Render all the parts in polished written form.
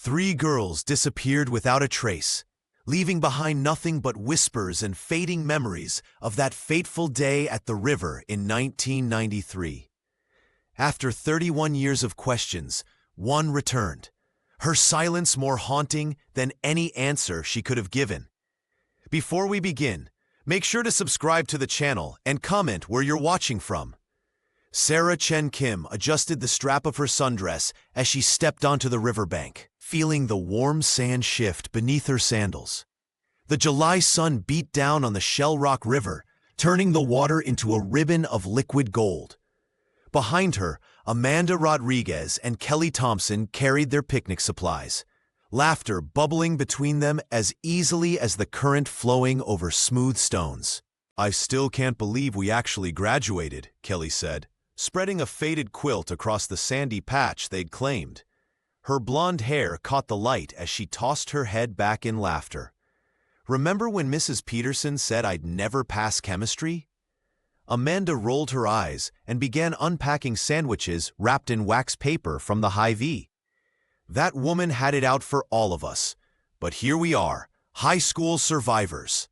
Three girls disappeared without a trace, leaving behind nothing but whispers and fading memories of that fateful day at the river in 1993. After 31 years of questions, one returned, her silence more haunting than any answer she could have given. Before we begin, make sure to subscribe to the channel and comment where you're watching from. Sarah Chen Kim adjusted the strap of her sundress as she stepped onto the riverbank, feeling the warm sand shift beneath her sandals. The July sun beat down on the Shell Rock River, turning the water into a ribbon of liquid gold. Behind her, Amanda Rodriguez and Kelly Thompson carried their picnic supplies, laughter bubbling between them as easily as the current flowing over smooth stones. "I still can't believe we actually graduated," Kelly said, spreading a faded quilt across the sandy patch they'd claimed. Her blonde hair caught the light as she tossed her head back in laughter. "Remember when Mrs. Peterson said I'd never pass chemistry?" Amanda rolled her eyes and began unpacking sandwiches wrapped in wax paper from the Hy-Vee. "That woman had it out for all of us, but here we are, high school survivors."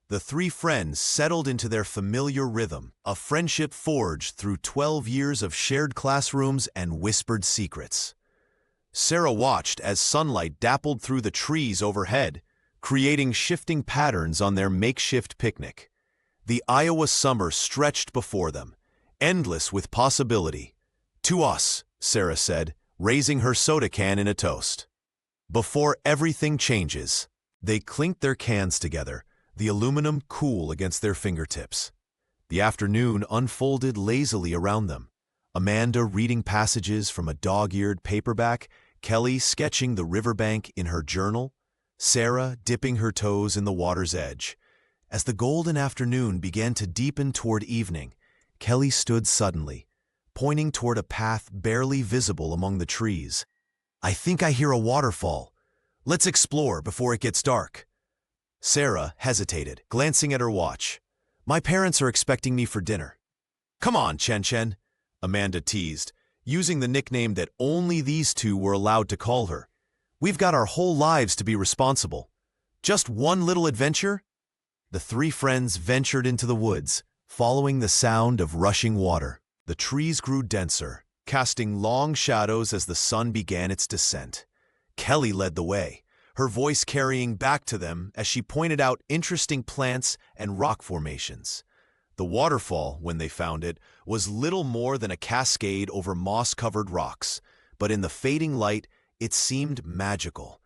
The three friends settled into their familiar rhythm, a friendship forged through 12 years of shared classrooms and whispered secrets. Sarah watched as sunlight dappled through the trees overhead, creating shifting patterns on their makeshift picnic. The Iowa summer stretched before them, endless with possibility. "To us," Sarah said, raising her soda can in a toast. "Before everything changes." They clinked their cans together, the aluminum cool against their fingertips. The afternoon unfolded lazily around them, Amanda reading passages from a dog-eared paperback, Kelly sketching the riverbank in her journal, Sarah dipping her toes in the water's edge. As the golden afternoon began to deepen toward evening, Kelly stood suddenly, pointing toward a path barely visible among the trees. "I think I hear a waterfall. Let's explore before it gets dark." Sarah hesitated, glancing at her watch. "My parents are expecting me for dinner." "Come on, Chen Chen," Amanda teased, using the nickname that only these two were allowed to call her. "We've got our whole lives to be responsible. Just one little adventure?" The three friends ventured into the woods, following the sound of rushing water. The trees grew denser, casting long shadows as the sun began its descent. Kelly led the way, her voice carrying back to them as she pointed out interesting plants and rock formations. The waterfall, when they found it, was little more than a cascade over moss-covered rocks, but in the fading light, it seemed magical.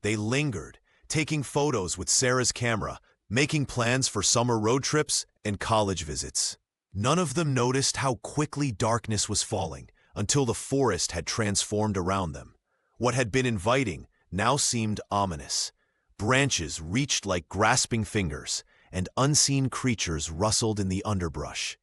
They lingered, taking photos with Sarah's camera, making plans for summer road trips and college visits. None of them noticed how quickly darkness was falling until the forest had transformed around them. What had been inviting now seemed ominous. Branches reached like grasping fingers, and unseen creatures rustled in the underbrush.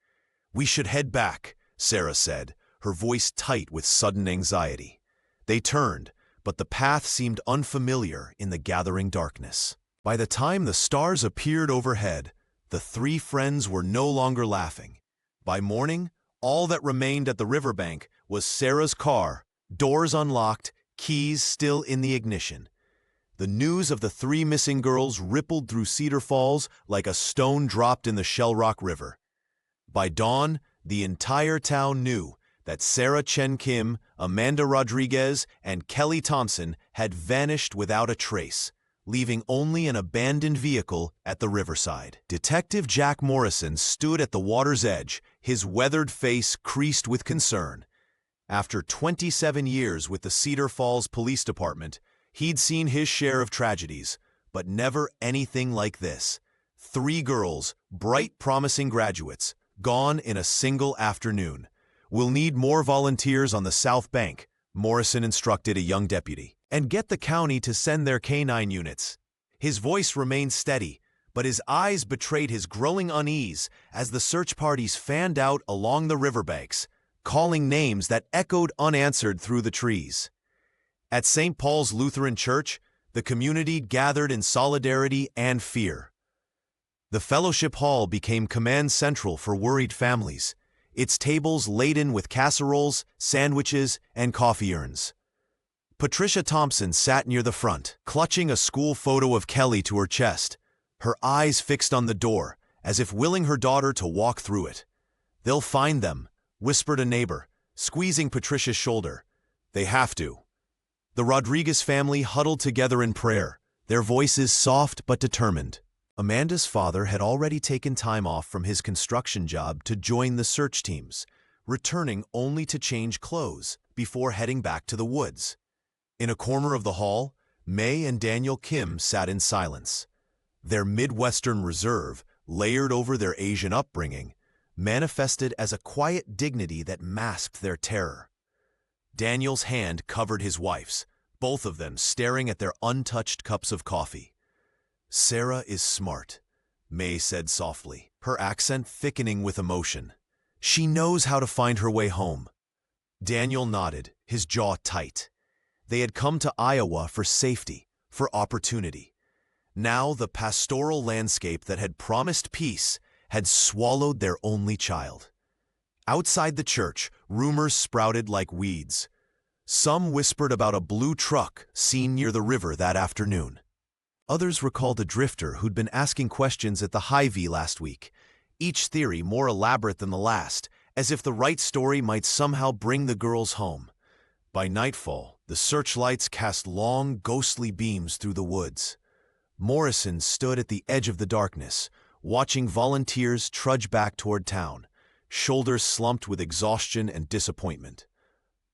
"We should head back," Sarah said, her voice tight with sudden anxiety. They turned, but the path seemed unfamiliar in the gathering darkness. By the time the stars appeared overhead, the three friends were no longer laughing. By morning, all that remained at the riverbank was Sarah's car, doors unlocked, keys still in the ignition. The news of the three missing girls rippled through Cedar Falls like a stone dropped in the Shell Rock River. By dawn, the entire town knew that Sarah Chen Kim, Amanda Rodriguez, and Kelly Thompson had vanished without a trace, leaving only an abandoned vehicle at the riverside. Detective Jack Morrison stood at the water's edge, his weathered face creased with concern. After 27 years with the Cedar Falls Police Department, he'd seen his share of tragedies, but never anything like this. 3 girls, bright, promising graduates, gone in a single afternoon. "We'll need more volunteers on the South Bank," Morrison instructed a young deputy. "And get the county to send their canine units." His voice remained steady, but his eyes betrayed his growing unease as the search parties fanned out along the riverbanks, calling names that echoed unanswered through the trees. At St. Paul's Lutheran Church, the community gathered in solidarity and fear. The fellowship hall became command central for worried families, its tables laden with casseroles, sandwiches, and coffee urns. Patricia Thompson sat near the front, clutching a school photo of Kelly to her chest, her eyes fixed on the door, as if willing her daughter to walk through it. "They'll find them," whispered a neighbor, squeezing Patricia's shoulder. "They have to." The Rodriguez family huddled together in prayer, their voices soft but determined. Amanda's father had already taken time off from his construction job to join the search teams, returning only to change clothes before heading back to the woods. In a corner of the hall, May and Daniel Kim sat in silence. Their Midwestern reserve, layered over their Asian upbringing, manifested as a quiet dignity that masked their terror. Daniel's hand covered his wife's, both of them staring at their untouched cups of coffee. "Sarah is smart," May said softly, her accent thickening with emotion. "She knows how to find her way home." Daniel nodded, his jaw tight. They had come to Iowa for safety, for opportunity. Now the pastoral landscape that had promised peace had swallowed their only child. Outside the church, rumors sprouted like weeds. Some whispered about a blue truck seen near the river that afternoon. Others recalled a drifter who'd been asking questions at the Hy-Vee last week, each theory more elaborate than the last, as if the right story might somehow bring the girls home. By nightfall, the searchlights cast long, ghostly beams through the woods. Morrison stood at the edge of the darkness, watching volunteers trudge back toward town, shoulders slumped with exhaustion and disappointment.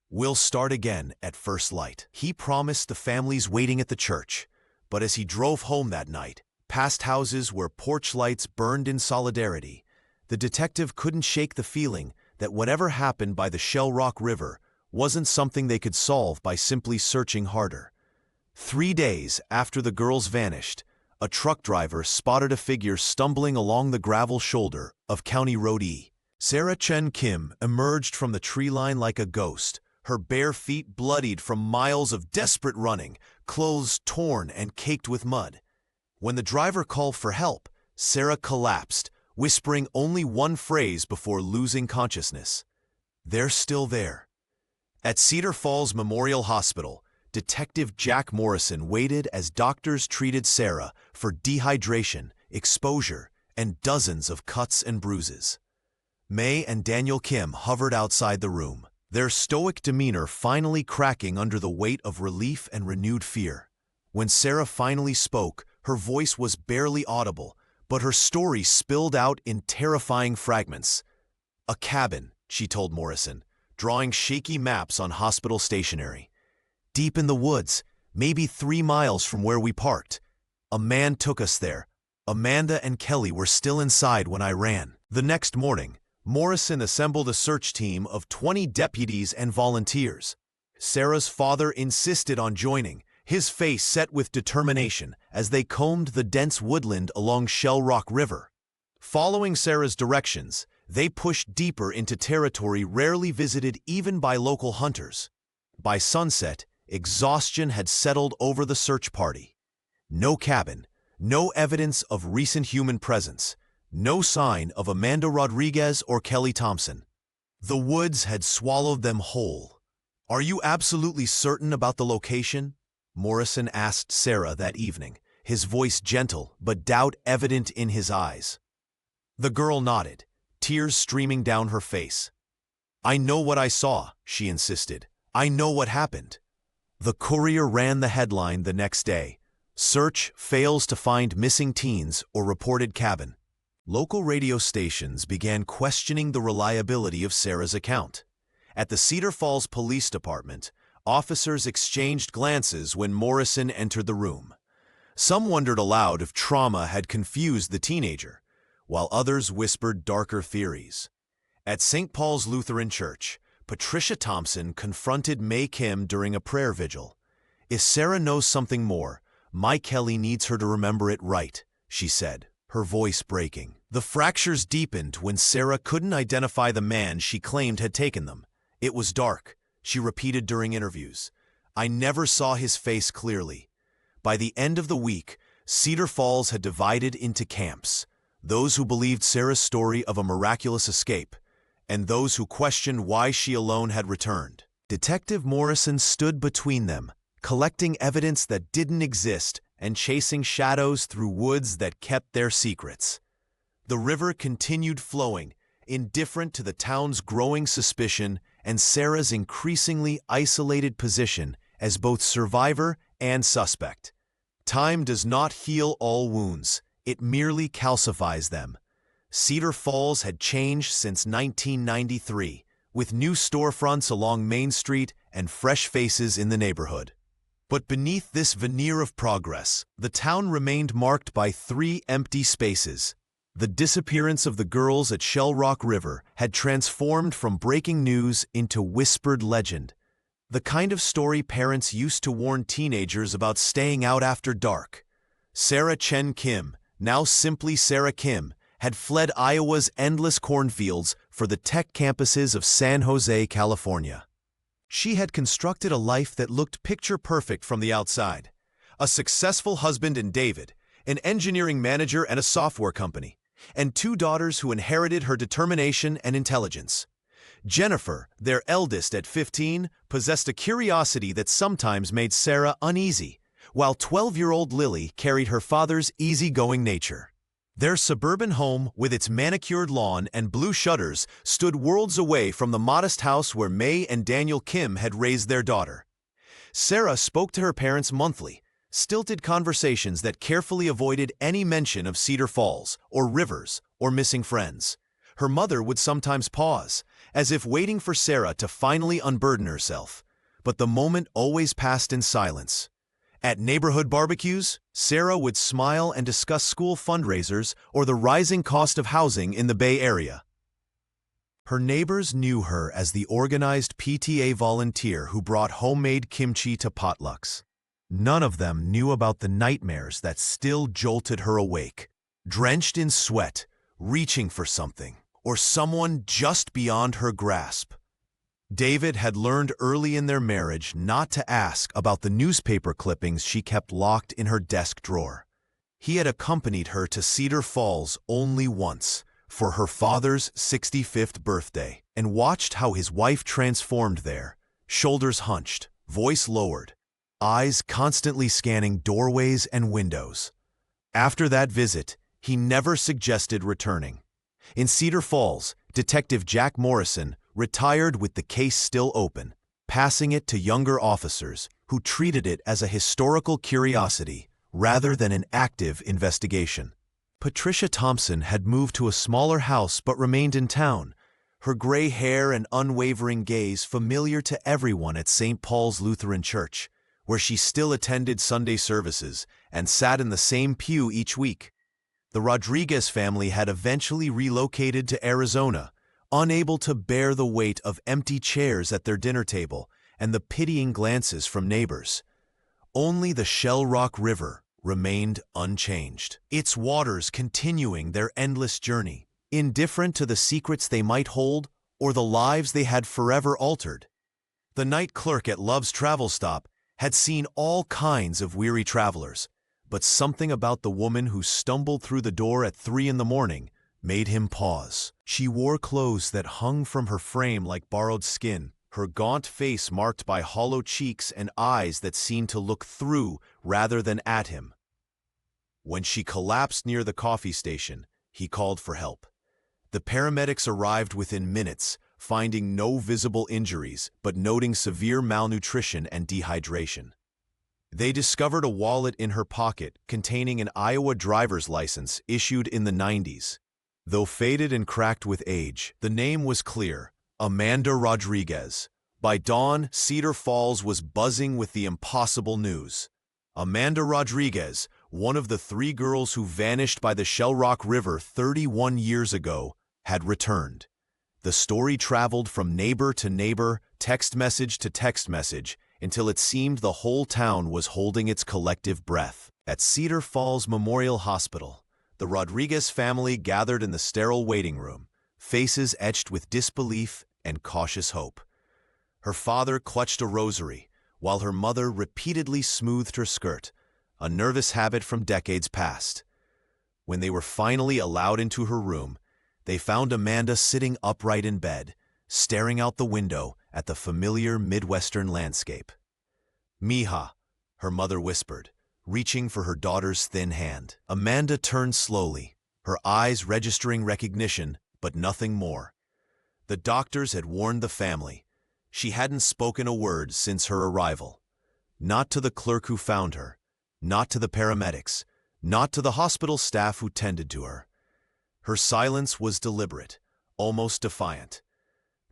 "We'll start again at first light," he promised the families waiting at the church. But as he drove home that night, past houses where porch lights burned in solidarity, the detective couldn't shake the feeling that whatever happened by the Shell Rock River wasn't something they could solve by simply searching harder. 3 days after the girls vanished, a truck driver spotted a figure stumbling along the gravel shoulder of County Road E. Sarah Chen Kim emerged from the tree line like a ghost, her bare feet bloodied from miles of desperate running, clothes torn and caked with mud. When the driver called for help, Sarah collapsed, whispering only one phrase before losing consciousness. "They're still there." At Cedar Falls Memorial Hospital, Detective Jack Morrison waited as doctors treated Sarah for dehydration, exposure, and dozens of cuts and bruises. May and Daniel Kim hovered outside the room, their stoic demeanor finally cracking under the weight of relief and renewed fear. When Sarah finally spoke, her voice was barely audible, but her story spilled out in terrifying fragments. "A cabin," she told Morrison, drawing shaky maps on hospital stationery. "Deep in the woods, maybe 3 miles from where we parked. A man took us there. Amanda and Kelly were still inside when I ran." The next morning, Morrison assembled a search team of 20 deputies and volunteers. Sarah's father insisted on joining, his face set with determination as they combed the dense woodland along Shell Rock River. Following Sarah's directions, they pushed deeper into territory rarely visited even by local hunters. By sunset, exhaustion had settled over the search party. No cabin, no evidence of recent human presence, no sign of Amanda Rodriguez or Kelly Thompson. The woods had swallowed them whole. "Are you absolutely certain about the location?" Morrison asked Sarah that evening, his voice gentle but doubt evident in his eyes. The girl nodded, tears streaming down her face. "I know what I saw," she insisted. "I know what happened." The Courier ran the headline the next day: "Search fails to find missing teens or reported cabin." Local radio stations began questioning the reliability of Sarah's account. At the Cedar Falls Police Department, officers exchanged glances when Morrison entered the room. Some wondered aloud if trauma had confused the teenager, while others whispered darker theories. At St. Paul's Lutheran Church, Patricia Thompson confronted May Kim during a prayer vigil. "If Sarah knows something more, my Kelly needs her to remember it right," she said, her voice breaking. The fractures deepened when Sarah couldn't identify the man she claimed had taken them. "It was dark," she repeated during interviews. "I never saw his face clearly." By the end of the week, Cedar Falls had divided into camps: those who believed Sarah's story of a miraculous escape, and those who questioned why she alone had returned. Detective Morrison stood between them, collecting evidence that didn't exist and chasing shadows through woods that kept their secrets. The river continued flowing, indifferent to the town's growing suspicion and Sarah's increasingly isolated position as both survivor and suspect. Time does not heal all wounds, it merely calcifies them. Cedar Falls had changed since 1993, with new storefronts along Main Street and fresh faces in the neighborhood. But beneath this veneer of progress, the town remained marked by 3 empty spaces. The disappearance of the girls at Shell Rock River had transformed from breaking news into whispered legend, the kind of story parents used to warn teenagers about staying out after dark. Sarah Chen Kim, now simply Sarah Kim, had fled Iowa's endless cornfields for the tech campuses of San Jose, California. She had constructed a life that looked picture-perfect from the outside. A successful husband in David, an engineering manager at a software company, and 2 daughters who inherited her determination and intelligence. Jennifer, their eldest at 15, possessed a curiosity that sometimes made Sarah uneasy, while 12-year-old Lily carried her father's easygoing nature. Their suburban home, with its manicured lawn and blue shutters, stood worlds away from the modest house where May and Daniel Kim had raised their daughter. Sarah spoke to her parents monthly, stilted conversations that carefully avoided any mention of Cedar Falls, or rivers, or missing friends. Her mother would sometimes pause, as if waiting for Sarah to finally unburden herself, but the moment always passed in silence. At neighborhood barbecues, Sarah would smile and discuss school fundraisers or the rising cost of housing in the Bay Area. Her neighbors knew her as the organized PTA volunteer who brought homemade kimchi to potlucks. None of them knew about the nightmares that still jolted her awake, drenched in sweat, reaching for something, or someone just beyond her grasp. David had learned early in their marriage not to ask about the newspaper clippings she kept locked in her desk drawer. He had accompanied her to Cedar Falls only once, for her father's 65th birthday, and watched how his wife transformed there, shoulders hunched, voice lowered, eyes constantly scanning doorways and windows. After that visit, he never suggested returning. In Cedar Falls, Detective Jack Morrison retired with the case still open, passing it to younger officers who treated it as a historical curiosity rather than an active investigation. Patricia Thompson had moved to a smaller house but remained in town, her gray hair and unwavering gaze familiar to everyone at St. Paul's Lutheran Church, where she still attended Sunday services and sat in the same pew each week. The Rodriguez family had eventually relocated to Arizona, unable to bear the weight of empty chairs at their dinner table and the pitying glances from neighbors. Only the Shell Rock River remained unchanged, its waters continuing their endless journey, indifferent to the secrets they might hold or the lives they had forever altered. The night clerk at Love's Travel Stop had seen all kinds of weary travelers, but something about the woman who stumbled through the door at 3 in the morning made him pause. She wore clothes that hung from her frame like borrowed skin, her gaunt face marked by hollow cheeks and eyes that seemed to look through rather than at him. When she collapsed near the coffee station, he called for help. The paramedics arrived within minutes, finding no visible injuries but noting severe malnutrition and dehydration. They discovered a wallet in her pocket containing an Iowa driver's license issued in the 90s. Though faded and cracked with age, the name was clear: Amanda Rodriguez. By dawn, Cedar Falls was buzzing with the impossible news. Amanda Rodriguez, one of the 3 girls who vanished by the Shell Rock River 31 years ago, had returned. The story traveled from neighbor to neighbor, text message to text message, until it seemed the whole town was holding its collective breath. At Cedar Falls Memorial Hospital, the Rodriguez family gathered in the sterile waiting room, faces etched with disbelief and cautious hope. Her father clutched a rosary, while her mother repeatedly smoothed her skirt, a nervous habit from decades past. When they were finally allowed into her room, they found Amanda sitting upright in bed, staring out the window at the familiar Midwestern landscape. Mija, her mother whispered, reaching for her daughter's thin hand. Amanda turned slowly, her eyes registering recognition, but nothing more. The doctors had warned the family. She hadn't spoken a word since her arrival. Not to the clerk who found her, not to the paramedics, not to the hospital staff who tended to her. Her silence was deliberate, almost defiant.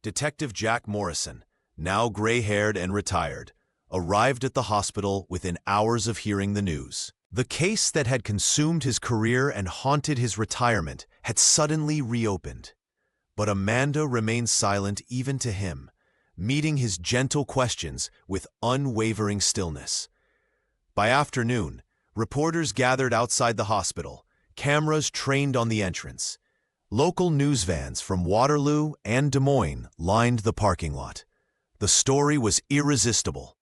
Detective Jack Morrison, now gray-haired and retired, arrived at the hospital within hours of hearing the news. The case that had consumed his career and haunted his retirement had suddenly reopened. But Amanda remained silent even to him, meeting his gentle questions with unwavering stillness. By afternoon, reporters gathered outside the hospital, cameras trained on the entrance. Local news vans from Waterloo and Des Moines lined the parking lot. The story was irresistible.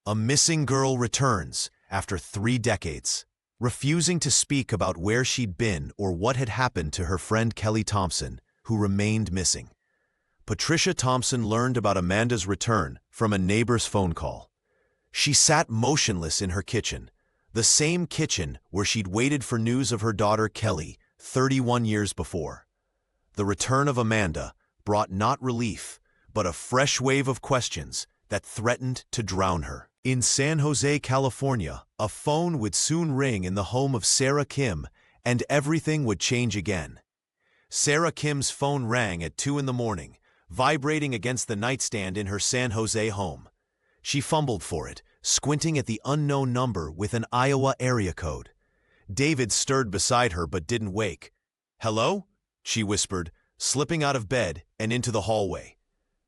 A missing girl returns after 3 decades, refusing to speak about where she'd been or what had happened to her friend Kelly Thompson, who remained missing. Patricia Thompson learned about Amanda's return from a neighbor's phone call. She sat motionless in her kitchen, the same kitchen where she'd waited for news of her daughter Kelly 31 years before. The return of Amanda brought not relief, but a fresh wave of questions that threatened to drown her. In San Jose, California, a phone would soon ring in the home of Sarah Kim, and everything would change again. Sarah Kim's phone rang at 2 in the morning, vibrating against the nightstand in her San Jose home. She fumbled for it, squinting at the unknown number with an Iowa area code. David stirred beside her but didn't wake. "Hello?" she whispered, slipping out of bed and into the hallway.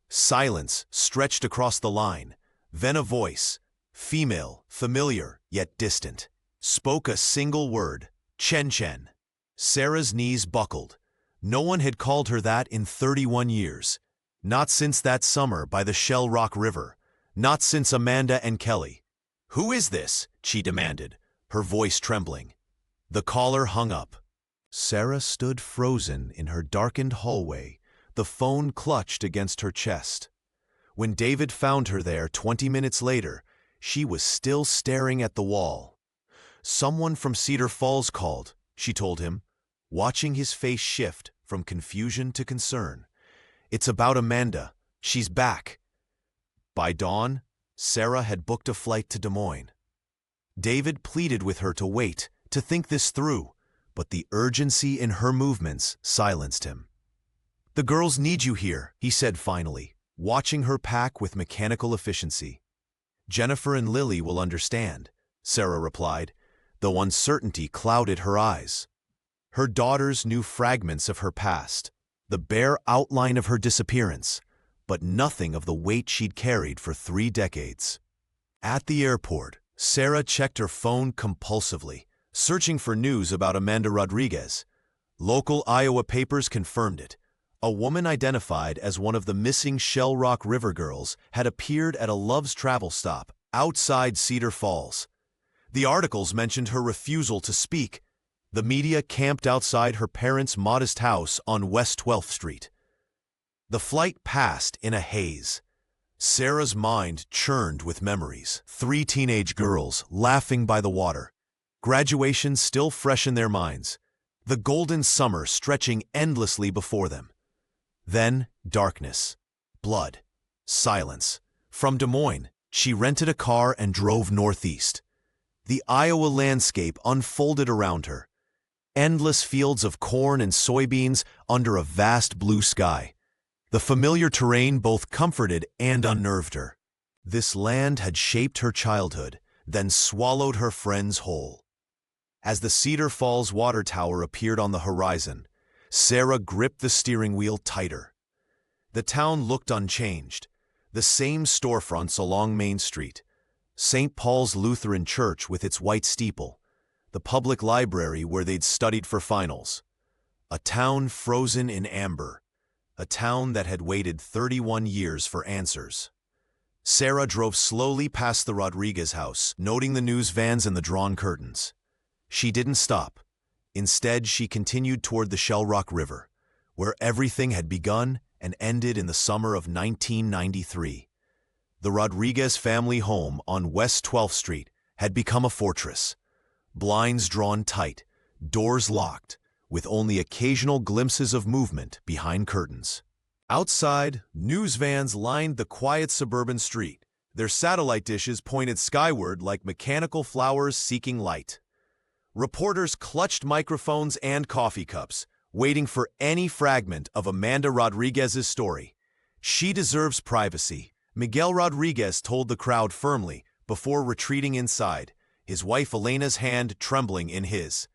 Silence stretched across the line. Then a voice, female, familiar, yet distant, spoke a single word, "Chen Chen." Sarah's knees buckled. No one had called her that in 31 years. Not since that summer by the Shell Rock River. Not since Amanda and Kelly. "Who is this?" she demanded, her voice trembling. The caller hung up. Sarah stood frozen in her darkened hallway, the phone clutched against her chest. When David found her there 20 minutes later, she was still staring at the wall. "Someone from Cedar Falls called," she told him, watching his face shift from confusion to concern. "It's about Amanda. She's back." By dawn, Sarah had booked a flight to Des Moines. David pleaded with her to wait, to think this through, but the urgency in her movements silenced him. "The girls need you here," he said finally, watching her pack with mechanical efficiency. "Jennifer and Lily will understand," Sarah replied, though uncertainty clouded her eyes. Her daughters knew fragments of her past, the bare outline of her disappearance, but nothing of the weight she'd carried for 3 decades. At the airport, Sarah checked her phone compulsively, searching for news about Amanda Rodriguez. Local Iowa papers confirmed it. A woman identified as one of the missing Shell Rock River girls had appeared at a Love's Travel stop outside Cedar Falls. The articles mentioned her refusal to speak. The media camped outside her parents' modest house on West 12th Street. The flight passed in a haze. Sarah's mind churned with memories. 3 teenage girls laughing by the water. Graduation still fresh in their minds. The golden summer stretching endlessly before them. Then darkness, blood, silence. From Des Moines, she rented a car and drove northeast. The Iowa landscape unfolded around her. Endless fields of corn and soybeans under a vast blue sky. The familiar terrain both comforted and unnerved her. This land had shaped her childhood, then swallowed her friends whole. As the Cedar Falls water tower appeared on the horizon, Sarah gripped the steering wheel tighter. The town looked unchanged. The same storefronts along Main Street. St. Paul's Lutheran Church with its white steeple. The public library where they'd studied for finals. A town frozen in amber. A town that had waited 31 years for answers. Sarah drove slowly past the Rodriguez house, noting the news vans and the drawn curtains. She didn't stop. Instead, she continued toward the Shell Rock River, where everything had begun and ended in the summer of 1993. the Rodriguez family home on West 12th Street had become a fortress. Blinds drawn tight, doors locked, with only occasional glimpses of movement behind curtains. Outside, news vans lined the quiet suburban street, their satellite dishes pointed skyward like mechanical flowers seeking light. Reporters clutched microphones and coffee cups, waiting for any fragment of Amanda Rodriguez's story. She deserves privacy, Miguel Rodriguez told the crowd firmly before retreating inside, his wife Elena's hand trembling in his.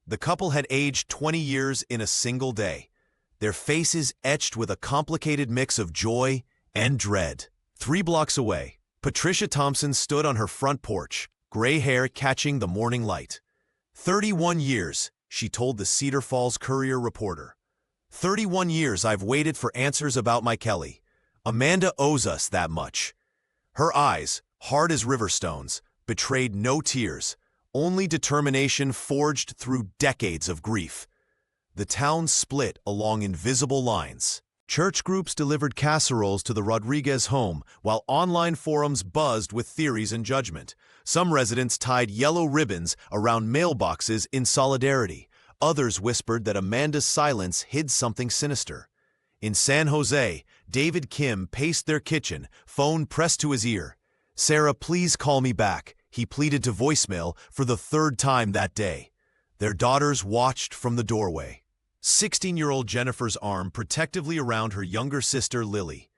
The couple had aged 20 years in a single day, their faces etched with a complicated mix of joy and dread. 3 blocks away, Patricia Thompson stood on her front porch, gray hair catching the morning light. 31 years, she told the Cedar Falls Courier reporter. 31 years I've waited for answers about my Kelly. Amanda owes us that much. Her eyes, hard as river stones, betrayed no tears, only determination forged through decades of grief. The town split along invisible lines. Church groups delivered casseroles to the Rodriguez home, while online forums buzzed with theories and judgment. Some residents tied yellow ribbons around mailboxes in solidarity. Others whispered that Amanda's silence hid something sinister. In San Jose, David Kim paced their kitchen, phone pressed to his ear. "Sarah, please call me back," he pleaded to voicemail for the 3rd time that day. Their daughters watched from the doorway. 16-year-old Jennifer's arm protectively around her younger sister, Lily.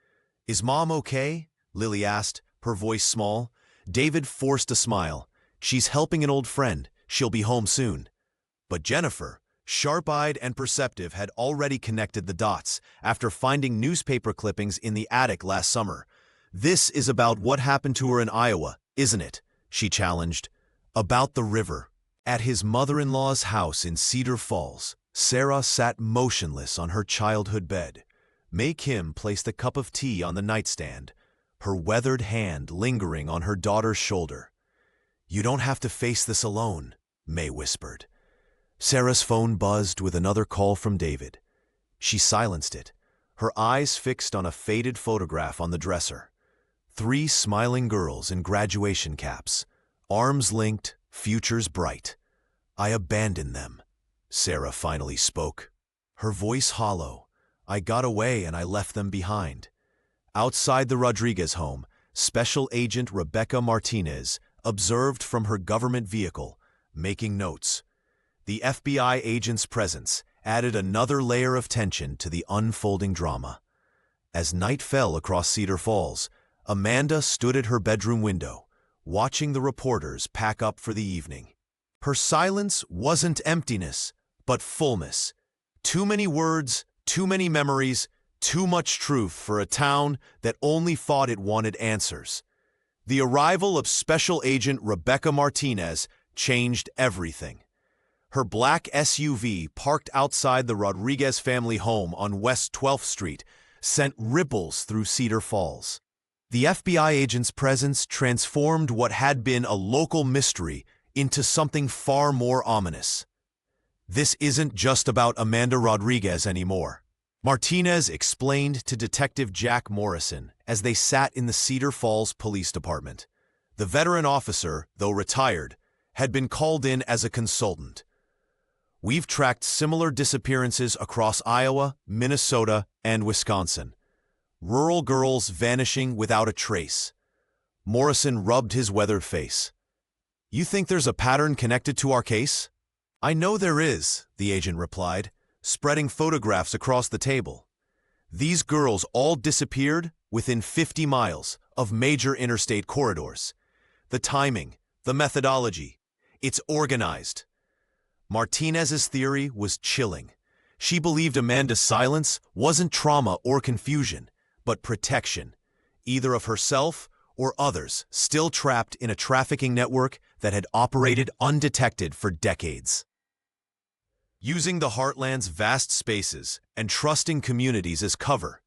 "Is Mom okay?" Lily asked, her voice small. David forced a smile. "She's helping an old friend. She'll be home soon." But Jennifer, sharp-eyed and perceptive, had already connected the dots after finding newspaper clippings in the attic last summer. "This is about what happened to her in Iowa, isn't it?" she challenged. "About the river." At his mother-in-law's house in Cedar Falls, Sarah sat motionless on her childhood bed. May Kim placed a cup of tea on the nightstand, her weathered hand lingering on her daughter's shoulder. "You don't have to face this alone," May whispered. Sarah's phone buzzed with another call from David. She silenced it, her eyes fixed on a faded photograph on the dresser. 3 smiling girls in graduation caps, arms linked, futures bright. "I abandoned them," Sarah finally spoke, her voice hollow. "I got away and I left them behind." Outside the Rodriguez home, Special Agent Rebecca Martinez observed from her government vehicle, making notes. The FBI agent's presence added another layer of tension to the unfolding drama. As night fell across Cedar Falls, Amanda stood at her bedroom window, watching the reporters pack up for the evening. Her silence wasn't emptiness, but fullness. Too many words, too many memories, too much truth for a town that only thought it wanted answers. The arrival of Special Agent Rebecca Martinez changed everything. Her black SUV, parked outside the Rodriguez family home on West 12th Street, sent ripples through Cedar Falls. The FBI agent's presence transformed what had been a local mystery into something far more ominous. "This isn't just about Amanda Rodriguez anymore," Martinez explained to Detective Jack Morrison as they sat in the Cedar Falls Police Department. The veteran officer, though retired, had been called in as a consultant. "We've tracked similar disappearances across Iowa, Minnesota, and Wisconsin. Rural girls vanishing without a trace." Morrison rubbed his weathered face. "You think there's a pattern connected to our case?" "I know there is," the agent replied, spreading photographs across the table. "These girls all disappeared within 50 miles of major interstate corridors. The timing, the methodology, it's organized." Martinez's theory was chilling. She believed Amanda's silence wasn't trauma or confusion, but protection, either of herself or others still trapped in a trafficking network that had operated undetected for decades. Using the Heartland's vast spaces and trusting communities as cover.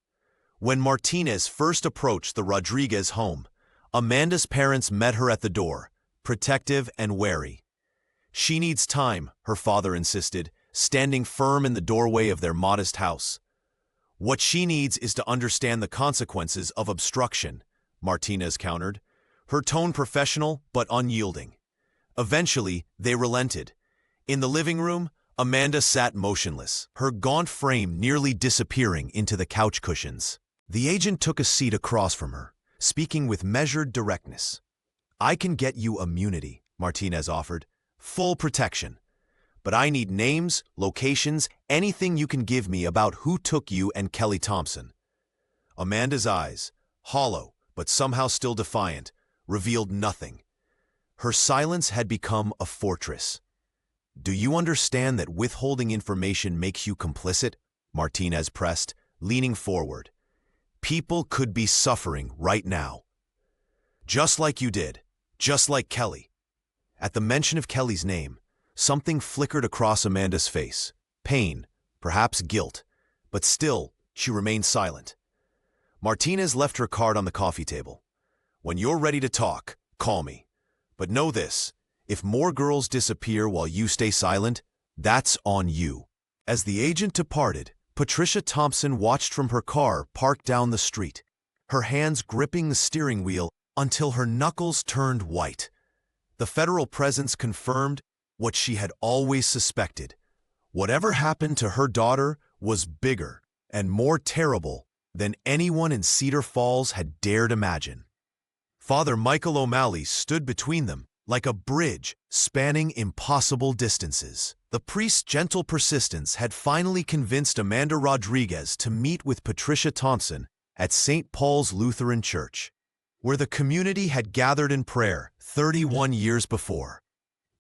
When Martinez first approached the Rodriguez home, Amanda's parents met her at the door, protective and wary. "She needs time," her father insisted, standing firm in the doorway of their modest house. "What she needs is to understand the consequences of obstruction," Martinez countered, her tone professional but unyielding. Eventually, they relented. In the living room, Amanda sat motionless, her gaunt frame nearly disappearing into the couch cushions. The agent took a seat across from her, speaking with measured directness. "I can get you immunity," Martinez offered. "Full protection. But I need names, locations, anything you can give me about who took you and Kelly Thompson." Amanda's eyes, hollow but somehow still defiant, revealed nothing. Her silence had become a fortress. "Do you understand that withholding information makes you complicit?" Martinez pressed, leaning forward. "People could be suffering right now. Just like you did, just like Kelly." At the mention of Kelly's name, something flickered across Amanda's face. Pain, perhaps guilt, but still, she remained silent. Martinez left her card on the coffee table. "When you're ready to talk, call me. But know this, if more girls disappear while you stay silent, that's on you." As the agent departed, Patricia Thompson watched from her car parked down the street, her hands gripping the steering wheel until her knuckles turned white. The federal presence confirmed what she had always suspected. Whatever happened to her daughter was bigger and more terrible than anyone in Cedar Falls had dared imagine. Father Michael O'Malley stood between them, like a bridge spanning impossible distances. The priest's gentle persistence had finally convinced Amanda Rodriguez to meet with Patricia Thompson at St. Paul's Lutheran Church, where the community had gathered in prayer 31 years before.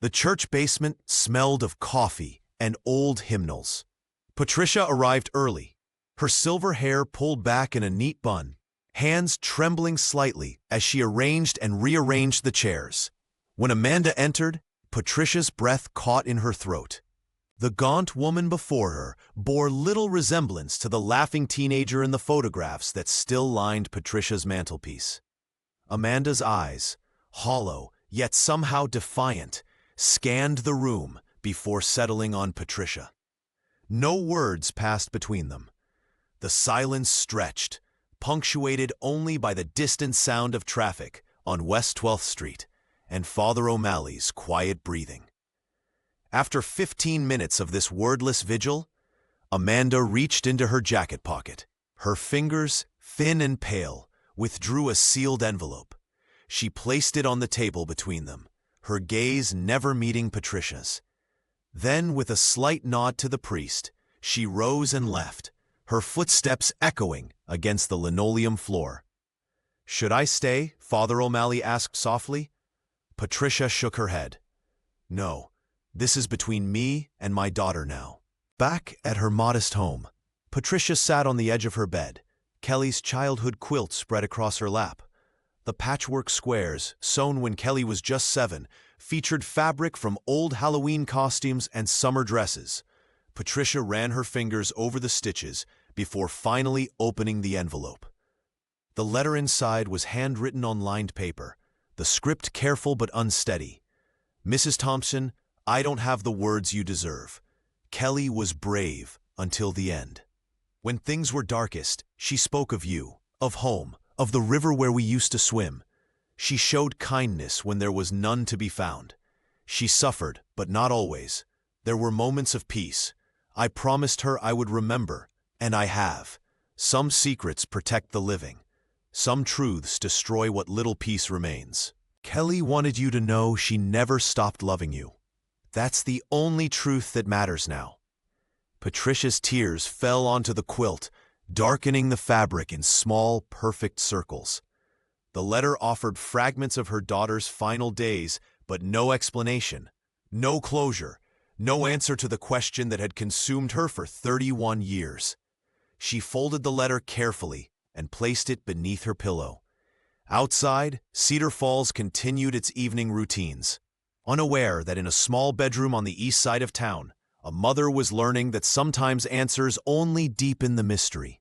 The church basement smelled of coffee and old hymnals. Patricia arrived early, her silver hair pulled back in a neat bun, hands trembling slightly as she arranged and rearranged the chairs. When Amanda entered, Patricia's breath caught in her throat. The gaunt woman before her bore little resemblance to the laughing teenager in the photographs that still lined Patricia's mantelpiece. Amanda's eyes, hollow yet somehow defiant, scanned the room before settling on Patricia. No words passed between them. The silence stretched, punctuated only by the distant sound of traffic on West 12th Street and Father O'Malley's quiet breathing. After 15 minutes of this wordless vigil, Amanda reached into her jacket pocket. Her fingers, thin and pale, withdrew a sealed envelope. She placed it on the table between them, her gaze never meeting Patricia's. Then, with a slight nod to the priest, she rose and left, her footsteps echoing against the linoleum floor. "Should I stay?" Father O'Malley asked softly. Patricia shook her head. "No, this is between me and my daughter now." Back at her modest home, Patricia sat on the edge of her bed, Kelly's childhood quilt spread across her lap. The patchwork squares, sewn when Kelly was just 7, featured fabric from old Halloween costumes and summer dresses. Patricia ran her fingers over the stitches before finally opening the envelope. The letter inside was handwritten on lined paper, the script careful but unsteady. "Mrs. Thompson, I don't have the words you deserve. Kelly was brave until the end. When things were darkest, she spoke of you, of home, of the river where we used to swim. She showed kindness when there was none to be found. She suffered, but not always. There were moments of peace. I promised her I would remember, and I have. Some secrets protect the living. Some truths destroy what little peace remains. Kelly wanted you to know she never stopped loving you. That's the only truth that matters now." Patricia's tears fell onto the quilt, darkening the fabric in small, perfect circles. The letter offered fragments of her daughter's final days, but no explanation, no closure, no answer to the question that had consumed her for 31 years. She folded the letter carefully and placed it beneath her pillow. Outside, Cedar Falls continued its evening routines. Unaware that in a small bedroom on the east side of town, a mother was learning that sometimes answers only deepen the mystery.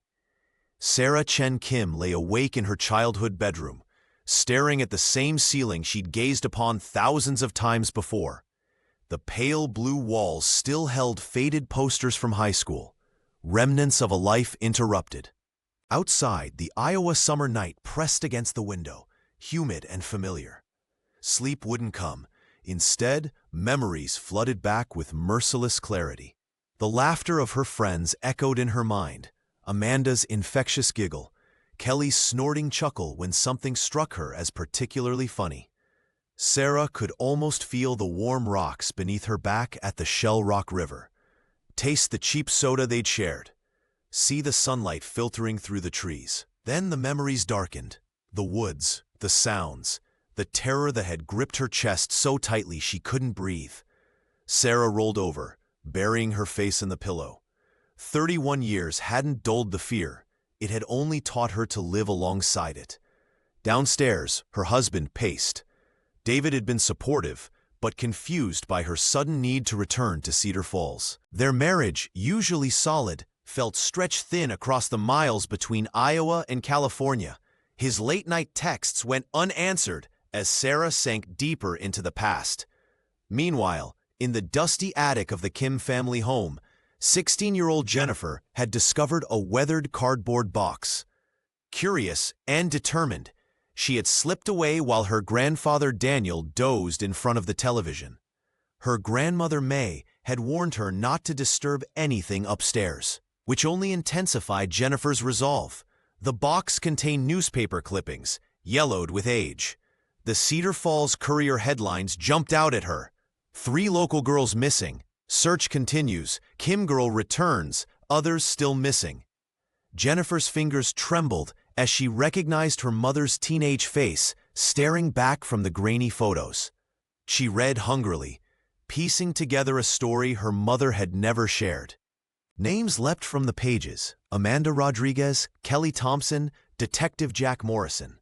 Sarah Chen Kim lay awake in her childhood bedroom, staring at the same ceiling she'd gazed upon thousands of times before. The pale blue walls still held faded posters from high school, remnants of a life interrupted. Outside, the Iowa summer night pressed against the window, humid and familiar. Sleep wouldn't come. Instead, memories flooded back with merciless clarity. The laughter of her friends echoed in her mind, Amanda's infectious giggle, Kelly's snorting chuckle when something struck her as particularly funny. Sarah could almost feel the warm rocks beneath her back at the Shell Rock River, taste the cheap soda they'd shared, see the sunlight filtering through the trees. Then the memories darkened, the woods, the sounds, the terror that had gripped her chest so tightly she couldn't breathe. Sarah rolled over, burying her face in the pillow. 31 years hadn't dulled the fear. It had only taught her to live alongside it. Downstairs, her husband paced. David had been supportive, but confused by her sudden need to return to Cedar Falls. Their marriage, usually solid, felt stretched thin across the miles between Iowa and California. His late-night texts went unanswered as Sarah sank deeper into the past. Meanwhile, in the dusty attic of the Kim family home, 16-year-old Jennifer had discovered a weathered cardboard box. Curious and determined, she had slipped away while her grandfather Daniel dozed in front of the television. Her grandmother May had warned her not to disturb anything upstairs, which only intensified Jennifer's resolve. The box contained newspaper clippings, yellowed with age. The Cedar Falls Courier headlines jumped out at her. 3 local girls missing. Search continues. Kim girl returns. Others still missing. Jennifer's fingers trembled as she recognized her mother's teenage face staring back from the grainy photos. She read hungrily, piecing together a story her mother had never shared. Names leapt from the pages: Amanda Rodriguez, Kelly Thompson, Detective Jack Morrison.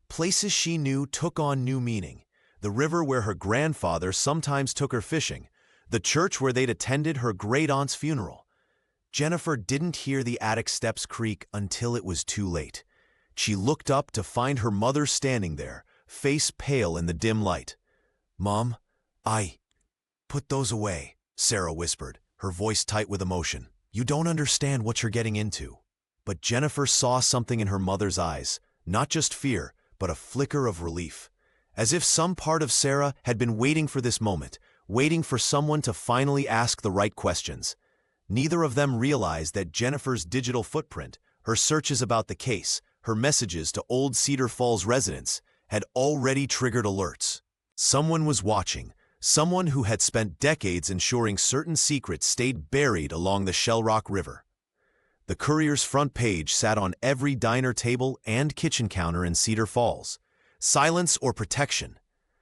Places she knew took on new meaning. The river where her grandfather sometimes took her fishing. The church where they'd attended her great-aunt's funeral. Jennifer didn't hear the attic steps creak until it was too late. She looked up to find her mother standing there, face pale in the dim light. "Mom, put those away," Sarah whispered, her voice tight with emotion. "You don't understand what you're getting into." But Jennifer saw something in her mother's eyes, not just fear, but a flicker of relief. As if some part of Sarah had been waiting for this moment, waiting for someone to finally ask the right questions. Neither of them realized that Jennifer's digital footprint, her searches about the case, her messages to old Cedar Falls residents, had already triggered alerts. Someone was watching, someone who had spent decades ensuring certain secrets stayed buried along the Shell Rock River. The Courier's front page sat on every diner table and kitchen counter in Cedar Falls. "Silence or protection,"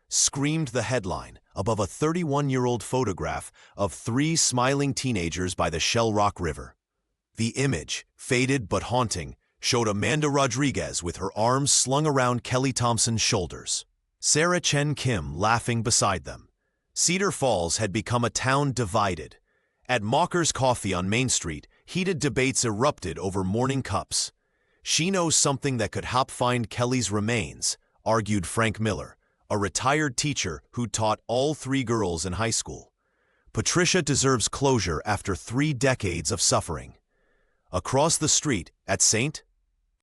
screamed the headline above a 31-year-old photograph of 3 smiling teenagers by the Shell Rock River. The image, faded but haunting, showed Amanda Rodriguez with her arms slung around Kelly Thompson's shoulders. Sarah Chen Kim laughing beside them. Cedar Falls had become a town divided. At Mocker's Coffee on Main Street, heated debates erupted over morning cups. "She knows something that could help find Kelly's remains," argued Frank Miller, a retired teacher who taught all 3 girls in high school. "Patricia deserves closure after 3 decades of suffering." Across the street, at St.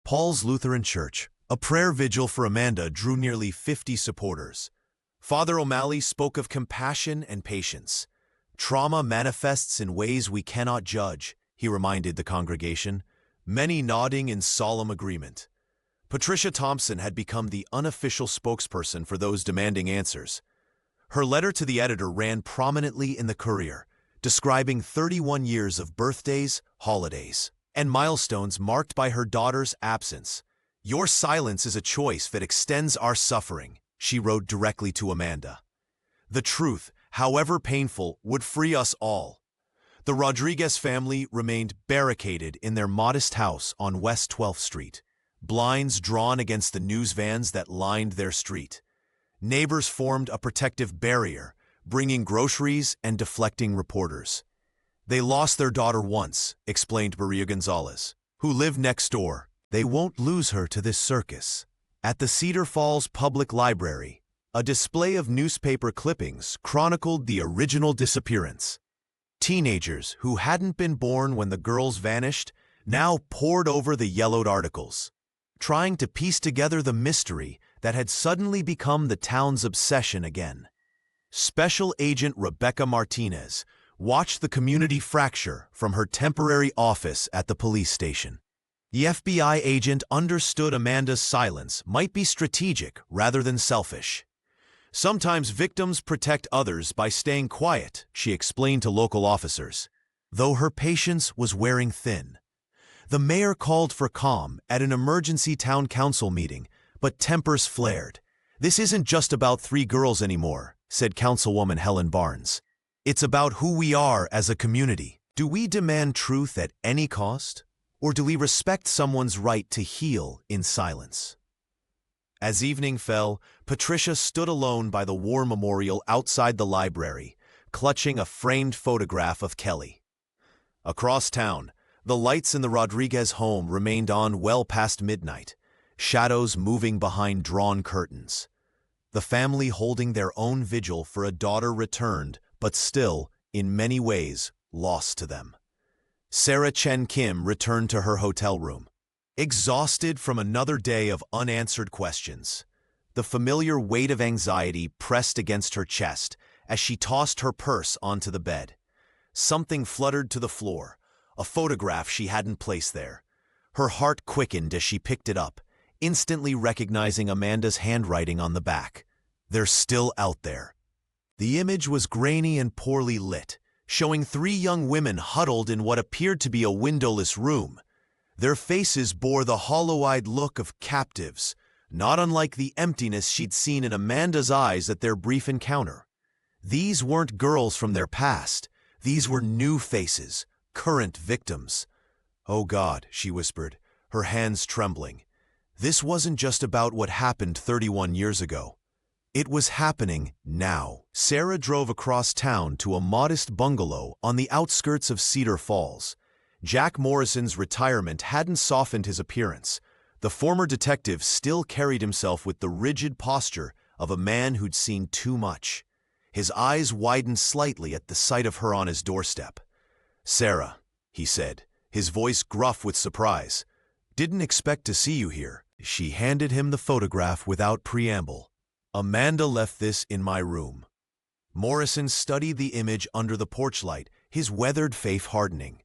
Paul's Lutheran Church, a prayer vigil for Amanda drew nearly 50 supporters. Father O'Malley spoke of compassion and patience. "Trauma manifests in ways we cannot judge," he reminded the congregation, many nodding in solemn agreement. Patricia Thompson had become the unofficial spokesperson for those demanding answers. Her letter to the editor ran prominently in the Courier, describing 31 years of birthdays, holidays, and milestones marked by her daughter's absence. "Your silence is a choice that extends our suffering," she wrote directly to Amanda. "The truth, however painful, would free us all." The Rodriguez family remained barricaded in their modest house on West 12th Street. Blinds drawn against the news vans that lined their street. Neighbors formed a protective barrier, bringing groceries and deflecting reporters. "They lost their daughter once," explained Maria Gonzalez, who lived next door. "They won't lose her to this circus." At the Cedar Falls Public Library, a display of newspaper clippings chronicled the original disappearance. Teenagers who hadn't been born when the girls vanished now pored over the yellowed articles, trying to piece together the mystery that had suddenly become the town's obsession again. Special Agent Rebecca Martinez watched the community fracture from her temporary office at the police station. The FBI agent understood Amanda's silence might be strategic rather than selfish. Sometimes victims protect others by staying quiet, she explained to local officers, though her patience was wearing thin. The mayor called for calm at an emergency town council meeting, but tempers flared. "This isn't just about 3 girls anymore," said Councilwoman Helen Barnes. "It's about who we are as a community. Do we demand truth at any cost, or do we respect someone's right to heal in silence?" As evening fell, Patricia stood alone by the war memorial outside the library, clutching a framed photograph of Kelly. Across town, the lights in the Rodriguez home remained on well past midnight, shadows moving behind drawn curtains. The family holding their own vigil for a daughter returned, but still, in many ways, lost to them. Sarah Chen Kim returned to her hotel room, exhausted from another day of unanswered questions. The familiar weight of anxiety pressed against her chest as she tossed her purse onto the bed. Something fluttered to the floor, a photograph she hadn't placed there. Her heart quickened as she picked it up, instantly recognizing Amanda's handwriting on the back. "They're still out there." The image was grainy and poorly lit, showing 3 young women huddled in what appeared to be a windowless room. Their faces bore the hollow-eyed look of captives, not unlike the emptiness she'd seen in Amanda's eyes at their brief encounter. These weren't girls from their past. These were new faces, current victims. "Oh God," she whispered, her hands trembling. This wasn't just about what happened 31 years ago. It was happening now. Sarah drove across town to a modest bungalow on the outskirts of Cedar Falls. Jack Morrison's retirement hadn't softened his appearance. The former detective still carried himself with the rigid posture of a man who'd seen too much. His eyes widened slightly at the sight of her on his doorstep. "Sarah," he said, his voice gruff with surprise. "Didn't expect to see you here." She handed him the photograph without preamble. "Amanda left this in my room." Morrison studied the image under the porch light, his weathered face hardening.